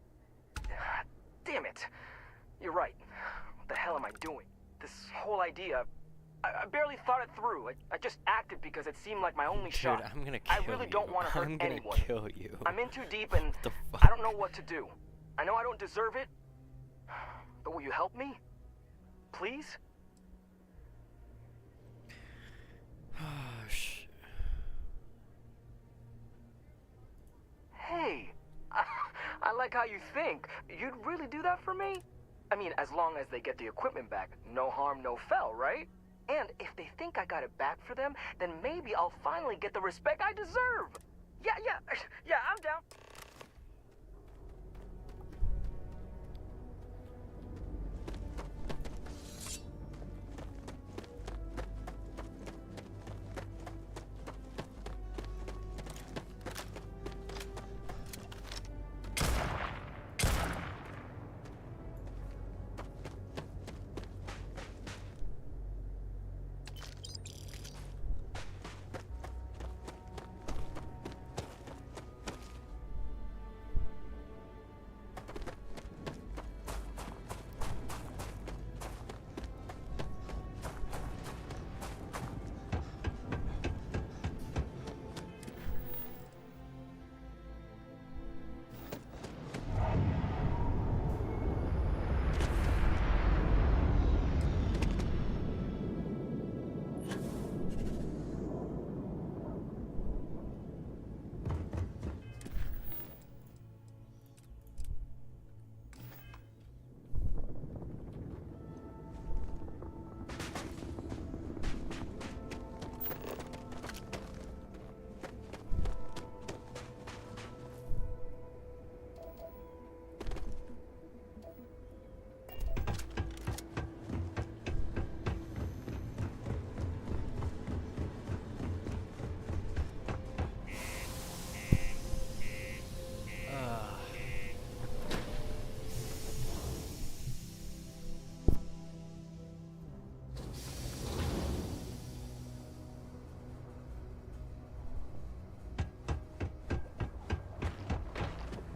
Damn it. You're right. What the hell am I doing? This whole idea... I barely thought it through. I just acted because it seemed like my only shot. Dude, I'm gonna kill you. I really don't want to hurt I'm gonna anyone. kill you. I'm in too deep and What the fuck? I don't know what to do. I know I don't deserve it, but will you help me? Please? Oh, shit. Hey, I like how you think. You'd really do that for me? I mean, as long as they get the equipment back. No harm, no foul, right? And if they think I got it back for them, then maybe I'll finally get the respect I deserve. Yeah, I'm down.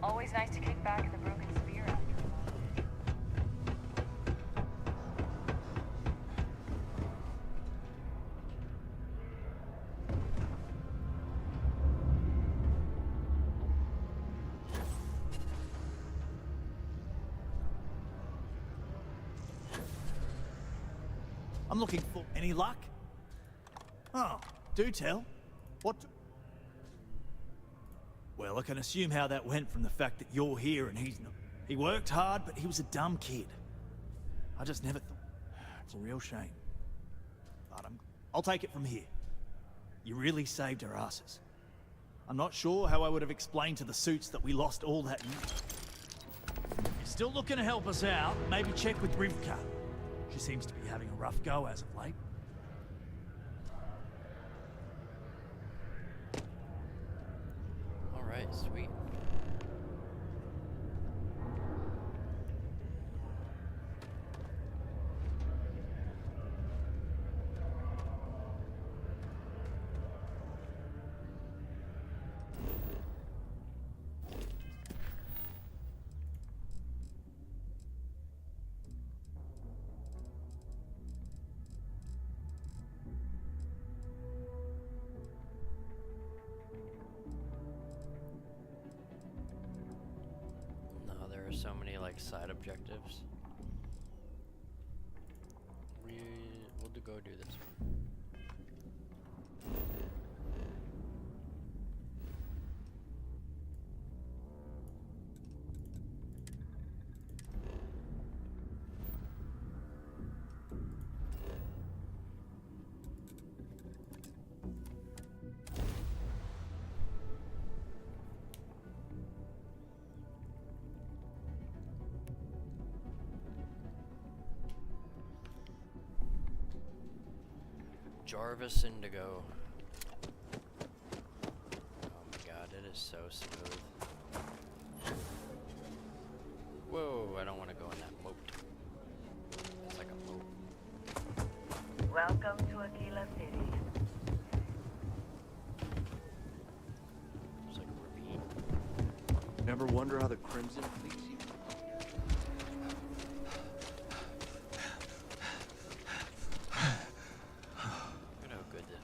Always nice to kick back at the broken spear after a while. I'm looking for any luck? Oh, do tell. What? Well, I can assume how that went from the fact that you're here and he's not. He worked hard, but he was a dumb kid. I just never thought. It's a real shame. But I'll take it from here. You really saved our asses. I'm not sure how I would have explained to the suits that we lost all that. You're still looking to help us out, maybe check with Rivka. She seems to be having a rough go as of late. Alright, sweet. So many like side objectives. We'll go do this one. Jarvis Indigo. Oh my god, it is so smooth. Whoa, I don't want to go in that moat. It's like a moat. Welcome to Aquila City. It's like a ravine. Ever wonder how the Crimson please you? You know how good this is.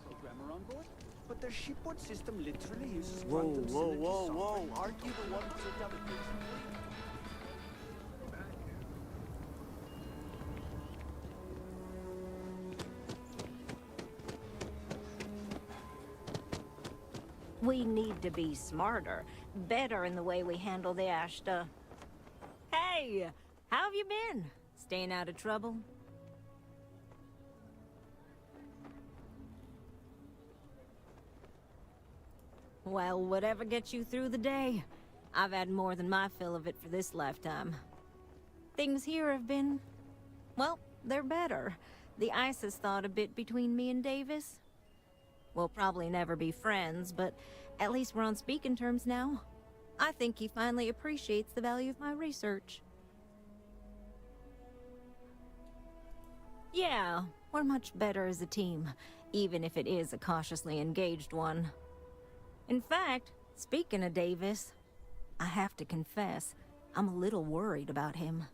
Programmer on board, but their shipboard system literally uses Whoa, quantum whoa, synergy whoa, software. whoa. Aren't you the one who set up the Crimson Fleet? We need to be smarter, better in the way we handle the Ashta. Hey, how have you been? Staying out of trouble? Well, whatever gets you through the day. I've had more than my fill of it for this lifetime. Things here have been... well, they're better. The ice has thawed a bit between me and Davis. We'll probably never be friends, but at least we're on speaking terms now. I think he finally appreciates the value of my research. Yeah, we're much better as a team, even if it is a cautiously engaged one. In fact, speaking of Davis, I have to confess, I'm a little worried about him.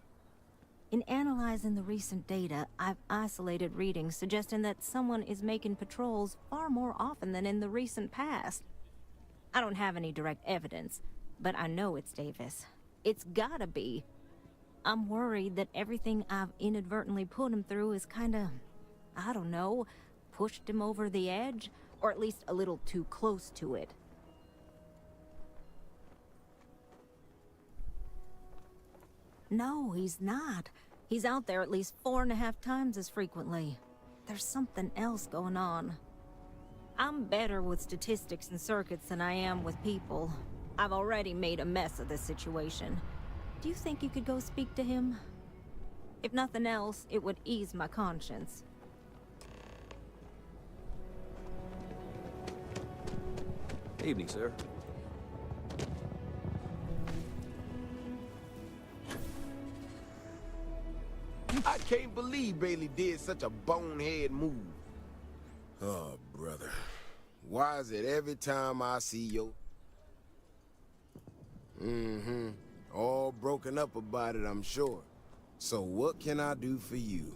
In analyzing the recent data, I've isolated readings suggesting that someone is making patrols far more often than in the recent past. I don't have any direct evidence, but I know it's Davis. It's gotta be. I'm worried that everything I've inadvertently put him through is kinda, I don't know, pushed him over the edge, or at least a little too close to it. No, he's not. He's out there at least 4.5 times as frequently. There's something else going on. I'm better with statistics and circuits than I am with people. I've already made a mess of this situation. Do you think you could go speak to him? If nothing else, it would ease my conscience. Evening, sir. I can't believe Bailey did such a bonehead move. Oh, brother. Why is it every time I see you? All broken up about it, I'm sure. So what can I do for you?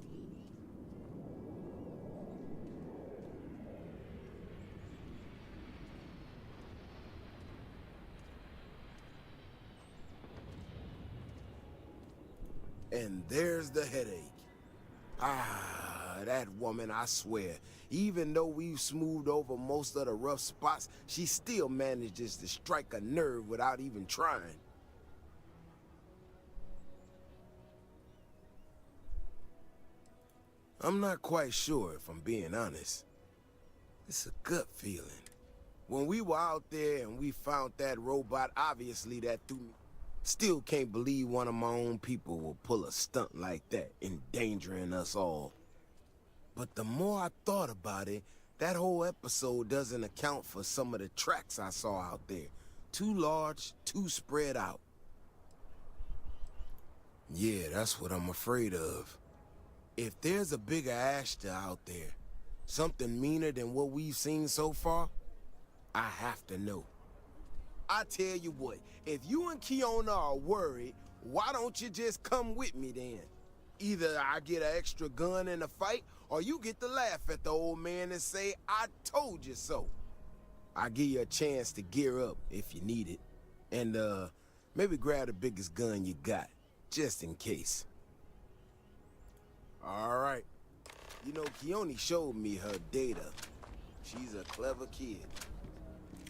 And there's the headache. Ah, that woman, I swear. Even though we've smoothed over most of the rough spots, she still manages to strike a nerve without even trying. I'm not quite sure, if I'm being honest. It's a gut feeling. When we were out there and we found that robot, obviously that threw me. Still can't believe one of my own people will pull a stunt like that, endangering us all. But the more I thought about it, that whole episode doesn't account for some of the tracks I saw out there. Too large, too spread out. Yeah, that's what I'm afraid of. If there's a bigger Ashta out there, something meaner than what we've seen so far, I have to know. I tell you what, if you and Kiona are worried, why don't you just come with me then? Either I get an extra gun in the fight, or you get to laugh at the old man and say, I told you so. I'll give you a chance to gear up if you need it. And, maybe grab the biggest gun you got, just in case. All right. You know, Keone showed me her data. She's a clever kid.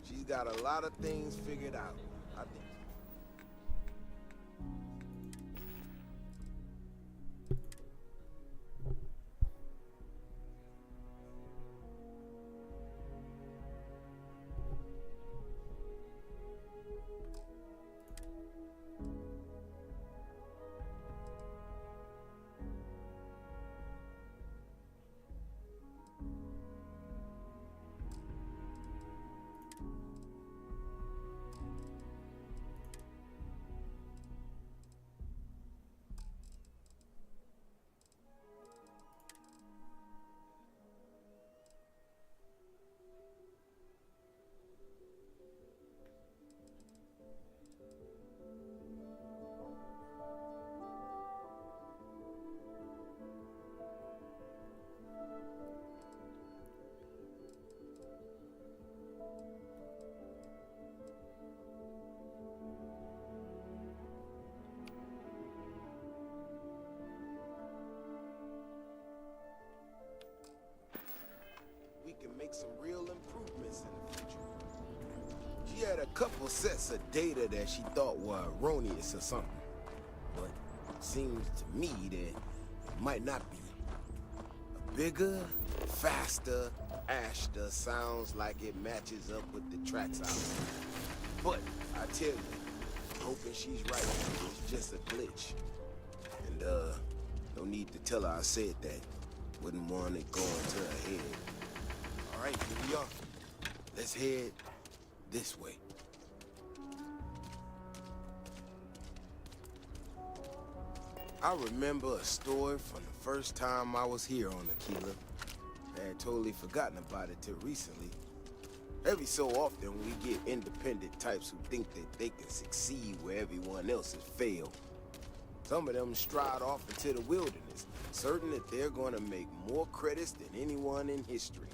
She's got a lot of things figured out. I think. couple sets of data that she thought were erroneous or something. But it seems to me that it might not be. A bigger, faster Ashta sounds like it matches up with the tracks out there. But I tell you, I'm hoping she's right. It's just a glitch. And no need to tell her I said that. Wouldn't want it going to her head. All right, here we are. Let's head this way. I remember a story from the first time I was here on Aquila. I had totally forgotten about it till recently. Every so often, we get independent types who think that they can succeed where everyone else has failed. Some of them stride off into the wilderness, certain that they're gonna make more credits than anyone in history.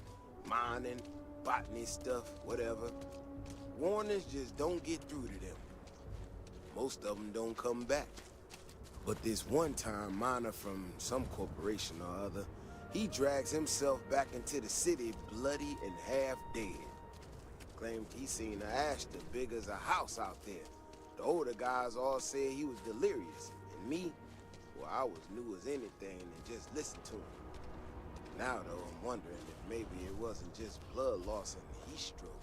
Mining, botany stuff, whatever. Warnings just don't get through to them. Most of them don't come back. But this one-time miner from some corporation or other, he drags himself back into the city bloody and half dead. Claimed he seen a Ashta big as a house out there. The older guys all said he was delirious. And me, well, I was new as anything and just listened to him. Now, though, I'm wondering if maybe it wasn't just blood loss and heat stroke.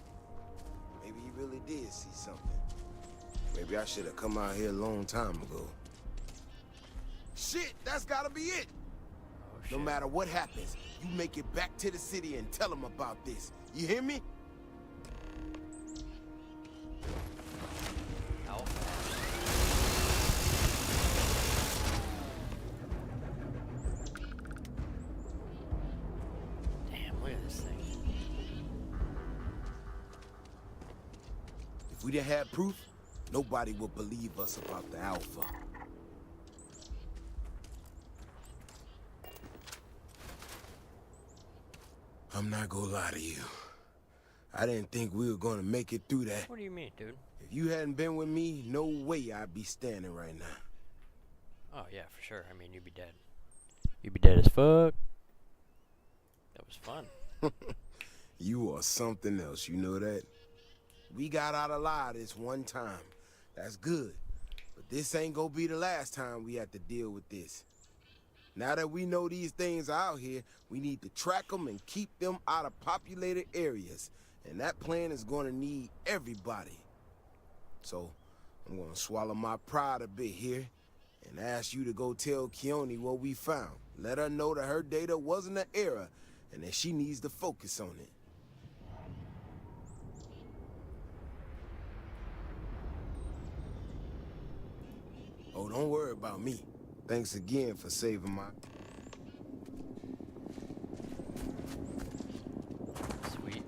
Maybe he really did see something. Maybe I should have come out here a long time ago. Shit, that's gotta be it! No matter what happens, you make it back to the city and tell them about this. You hear me? Damn, look at this thing. If we didn't have proof, nobody would believe us about the Alpha. I'm not gonna lie to you. I didn't think we were gonna make it through that. What do you mean, dude? If you hadn't been with me, no way I'd be standing right now. Oh, yeah, for sure. I mean, you'd be dead. You'd be dead as fuck. That was fun. You are something else, you know that? We got out alive this one time. That's good. But this ain't gonna be the last time we have to deal with this. Now that we know these things are out here, we need to track them and keep them out of populated areas. And that plan is gonna need everybody. So, I'm gonna swallow my pride a bit here and ask you to go tell Keone what we found. Let her know that her data wasn't an error and that she needs to focus on it. Oh, don't worry about me. Thanks again for saving my... Sweet.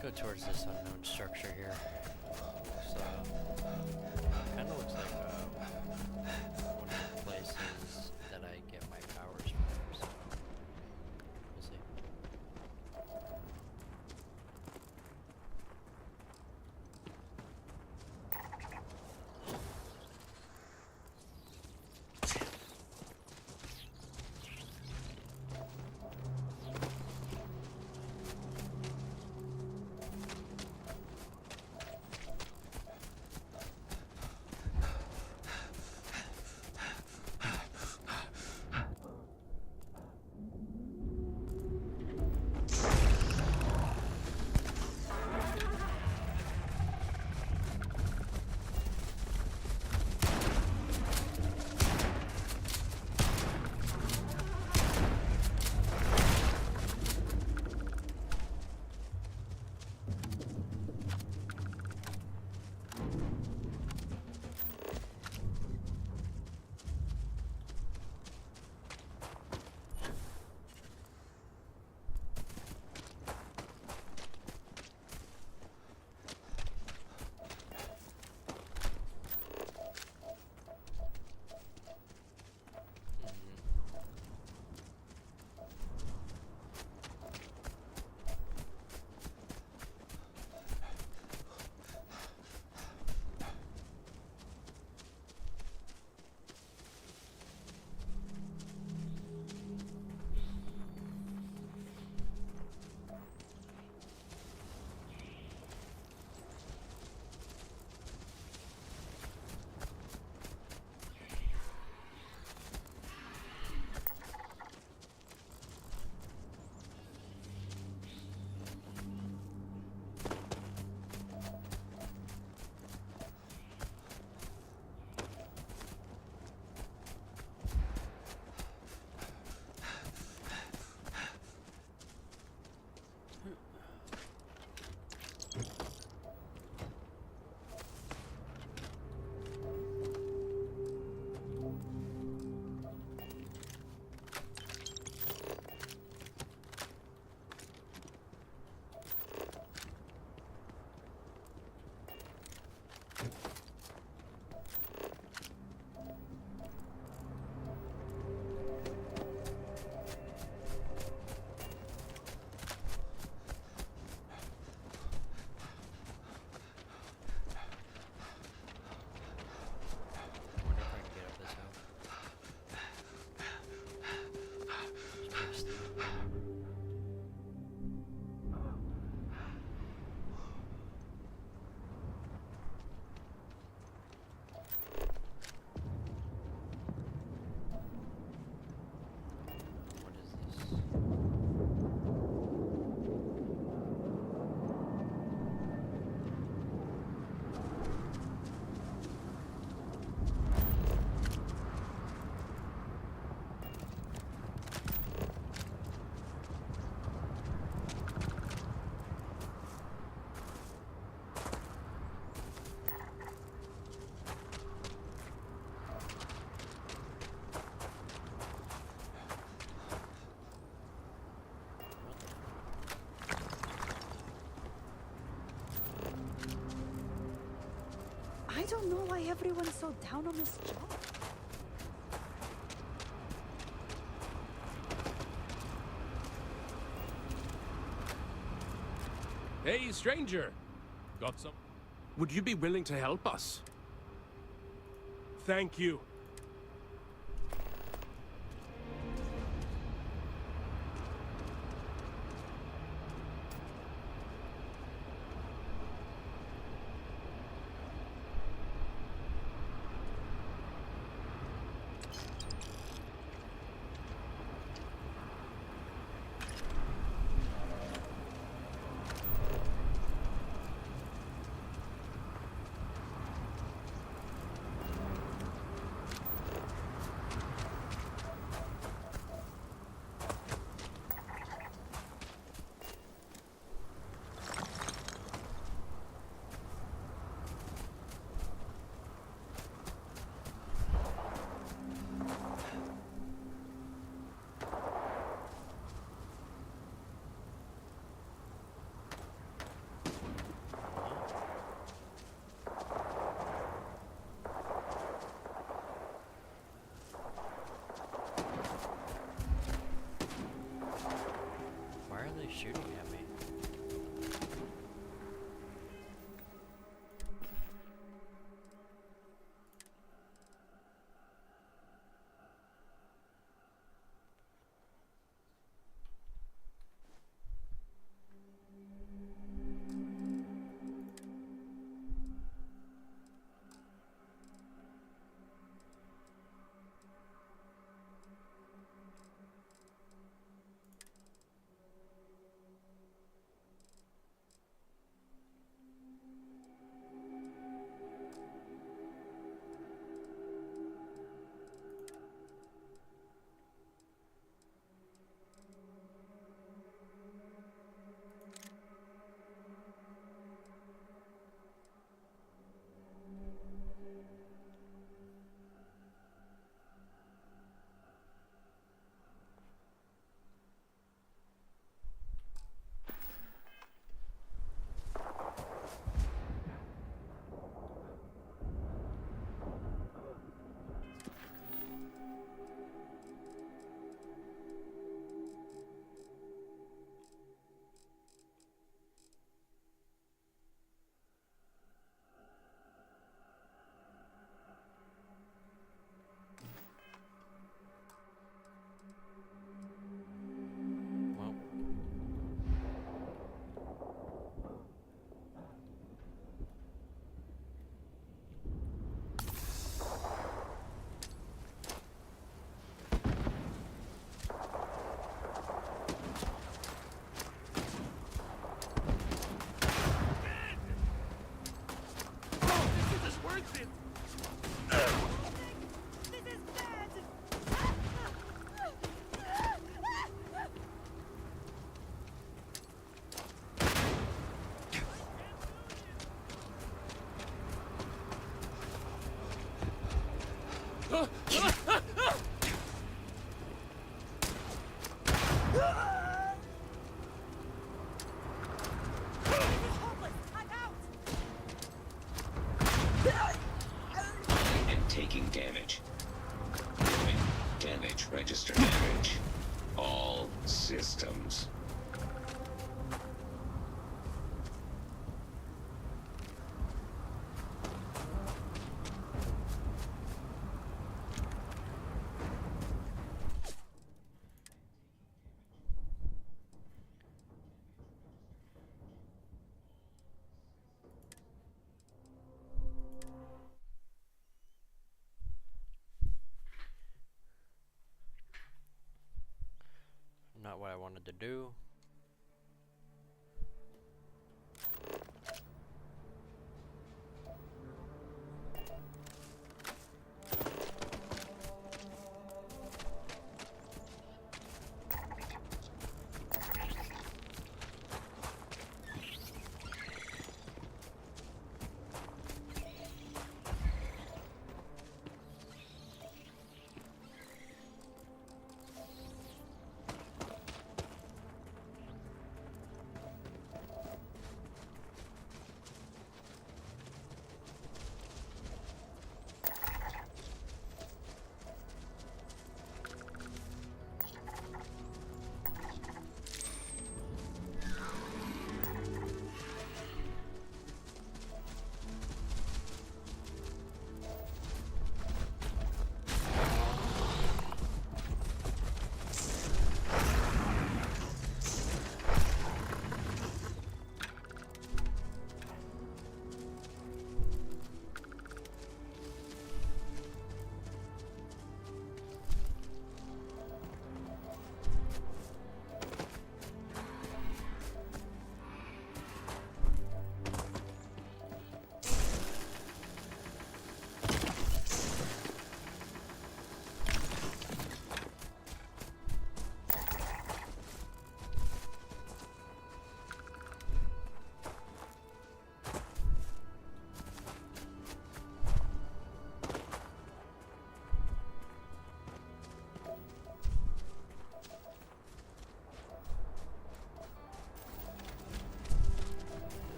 Go towards this unknown structure here. Kind of looks like one of the places that I get my powers from. So we'll see. I don't know why everyone's so down on this job. Hey, stranger! Got some... Would you be willing to help us? Thank you. I am taking damage. Damage register damage. All systems. Not what I wanted to do.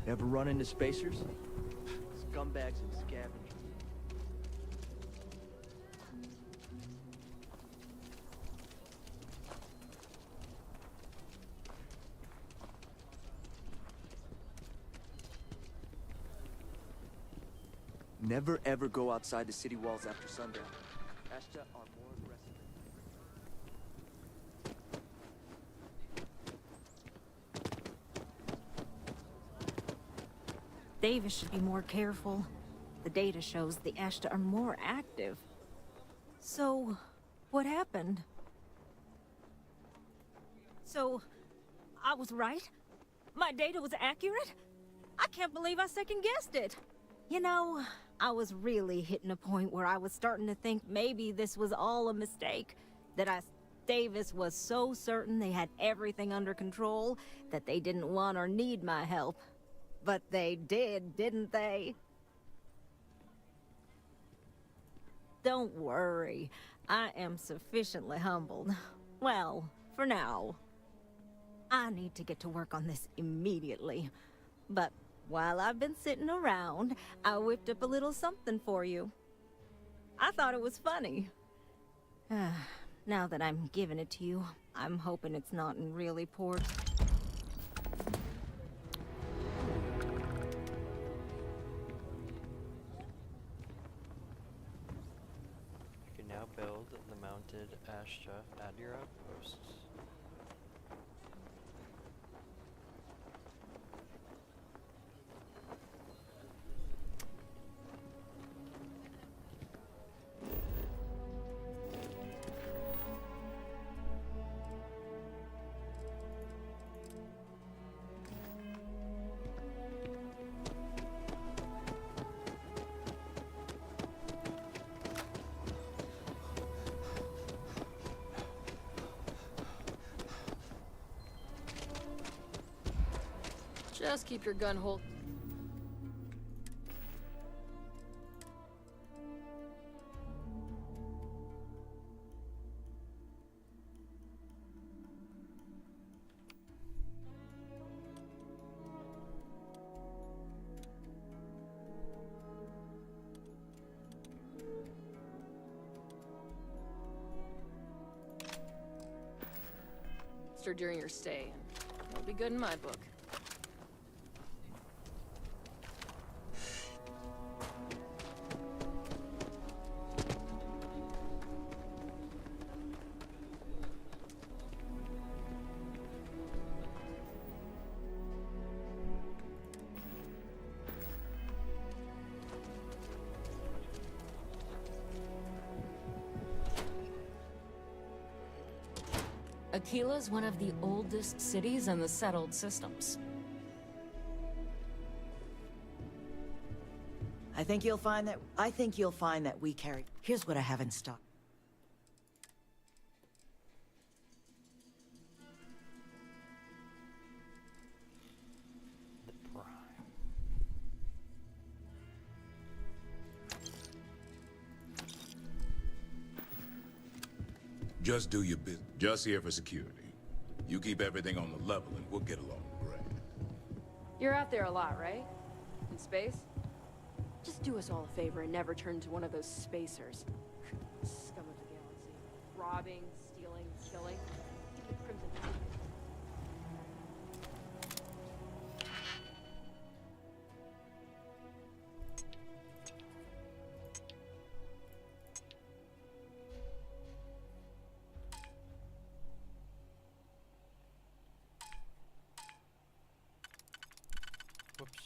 Ever run into spacers? Scumbags and scavengers. Never ever go outside the city walls after sundown. Ashta are more aggressive. Davis should be more careful. The data shows the Ashta are more active. So, what happened? So, I was right? My data was accurate? I can't believe I second-guessed it. You know, I was really hitting a point where I was starting to think maybe this was all a mistake. Davis was so certain they had everything under control that they didn't want or need my help. But they did, didn't they? Don't worry. I am sufficiently humbled. Well, for now. I need to get to work on this immediately. But while I've been sitting around, I whipped up a little something for you. I thought it was funny. Now that I'm giving it to you, I'm hoping it's not in really poor... You can now build the mounted Ashta at your outposts. Just keep your gun hold. During your stay, and it'll be good in my book. Aquila's one of the oldest cities in the settled systems. I think you'll find that we carry. Here's what I have in stock. The Prime. Just do your business. Just here for security. You keep everything on the level and we'll get along great. You're out there a lot, right? In space? Just do us all a favor and never turn into one of those spacers. Scum of the galaxy. Robbing, stealing, killing. Keep the Crimson. Whoops.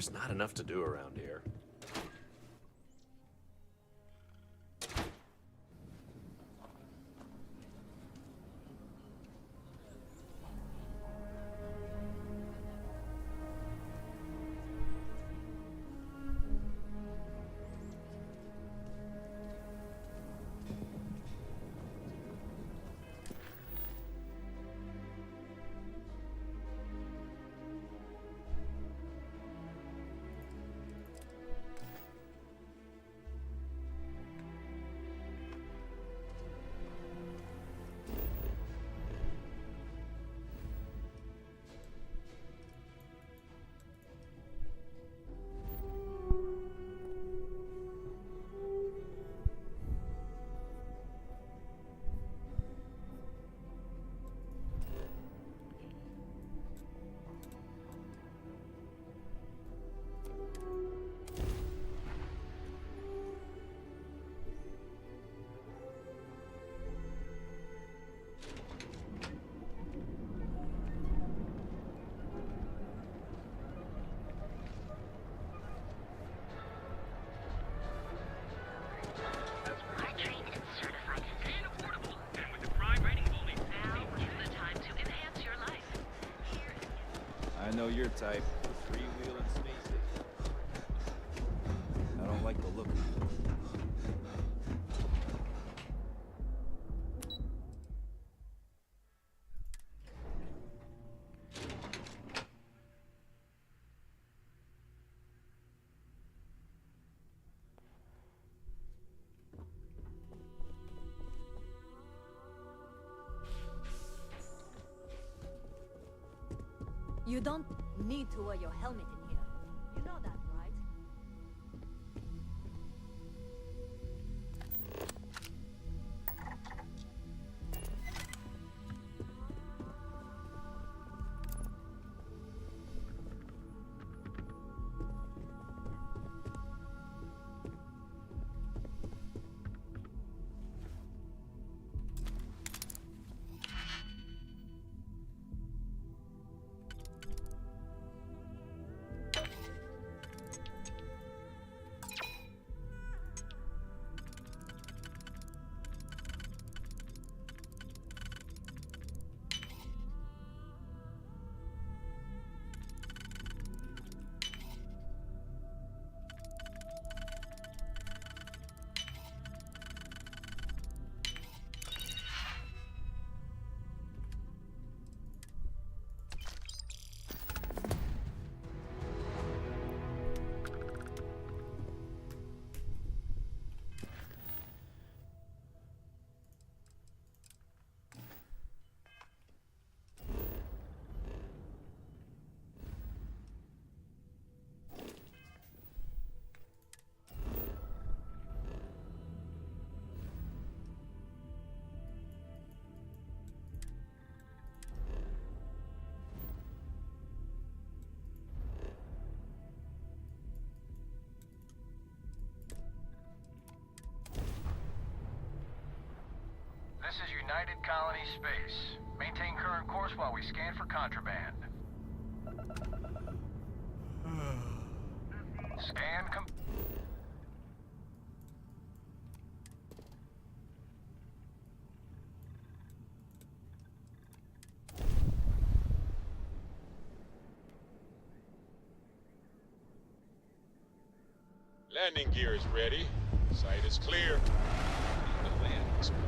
There's not enough to do around here. I know your type. Freewheeling spaces. I don't like the look of you. You don't need to wear your helmet in here. You know that, right? This is United Colony Space. Maintain current course while we scan for contraband. Scan Landing gear is ready. Site is clear. The land is clear.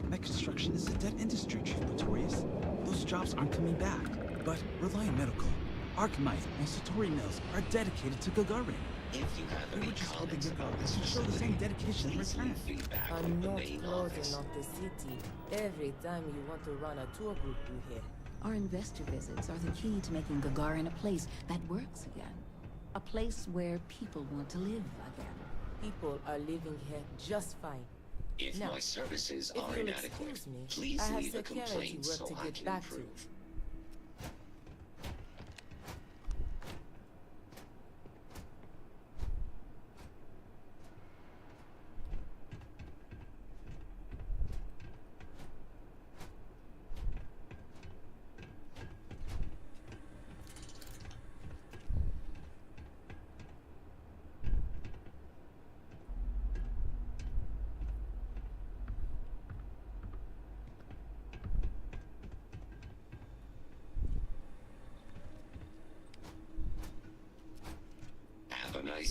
Mech construction is a dead industry, Chief Pretorius. Those jobs aren't coming back. But Reliant Medical, Archimite, and Satori Mills are dedicated to Gagarin. If you have We any were just hoping comments Gagarin about this would show the same facility, dedication in please return. leave feedback I'm with the not main closing office. off the city every time you want to run a tour group through here. Our investor visits are the key to making Gagarin a place that works again. A place where people want to live again. People are living here just fine. If Now, my services if are you'll inadequate, excuse me, please I have leave a security complaint work so to I get can back improve. to.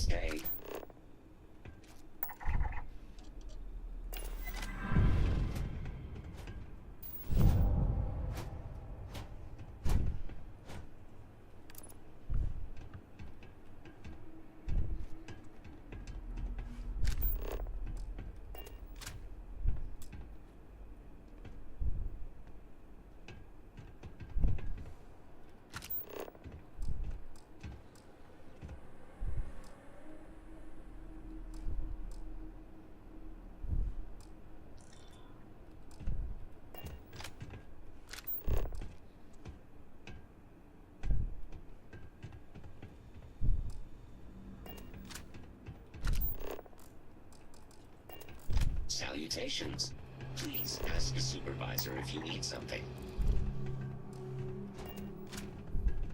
day. Salutations. Please ask the supervisor if you need something.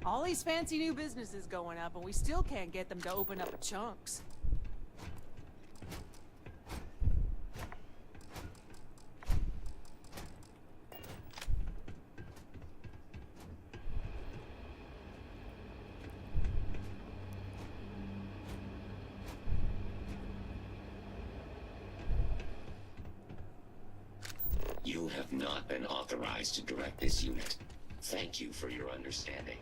All these fancy new businesses going up, and we still can't get them to open up at chunks. You have not been authorized to direct this unit. Thank you for your understanding.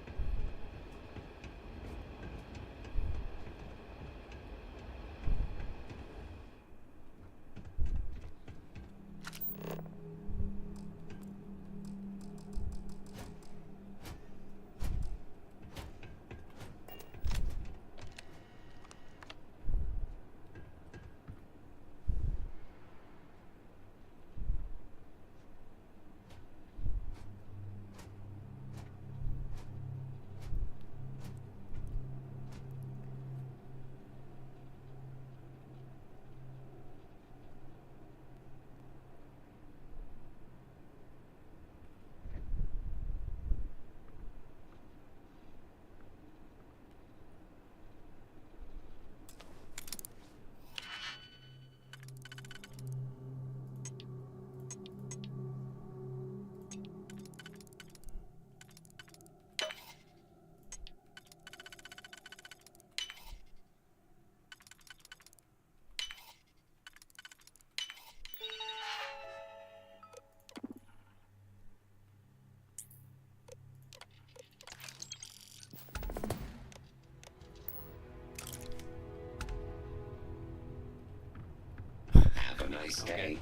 Have a nice day.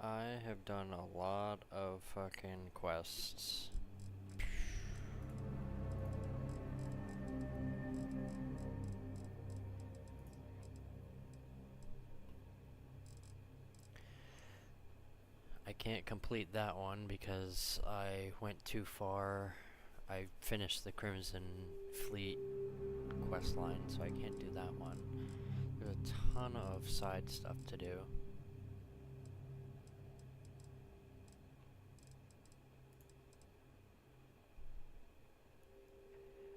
I have done a lot of fucking quests. I can't complete that one because I went too far. I finished the Crimson Fleet quest line, so I can't do that one. There's a ton of side stuff to do.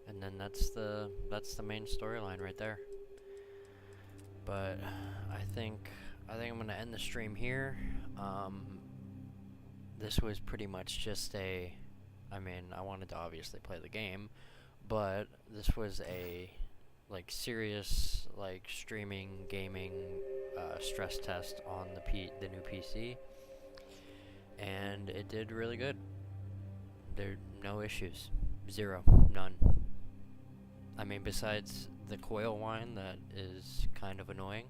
And then that's the main storyline right there. But I think I'm gonna end the stream here. This was pretty much just a, I mean, I wanted to obviously play the game, but this was a like serious like streaming gaming stress test on the new PC, and it did really good. There are no issues, zero, none. I mean, besides the coil whine that is kind of annoying,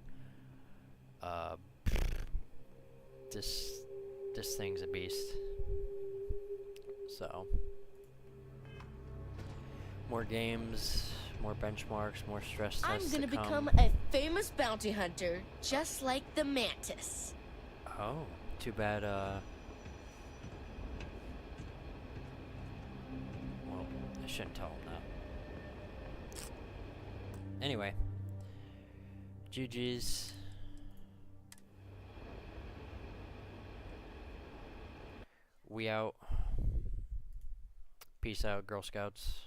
this thing's a beast. So, more games, more benchmarks, more stress tests. I'm gonna to come. become a famous bounty hunter, just like the Mantis. Oh, too bad, well, I shouldn't tell him that. Anyway, GG's. We out. Peace out, Girl Scouts.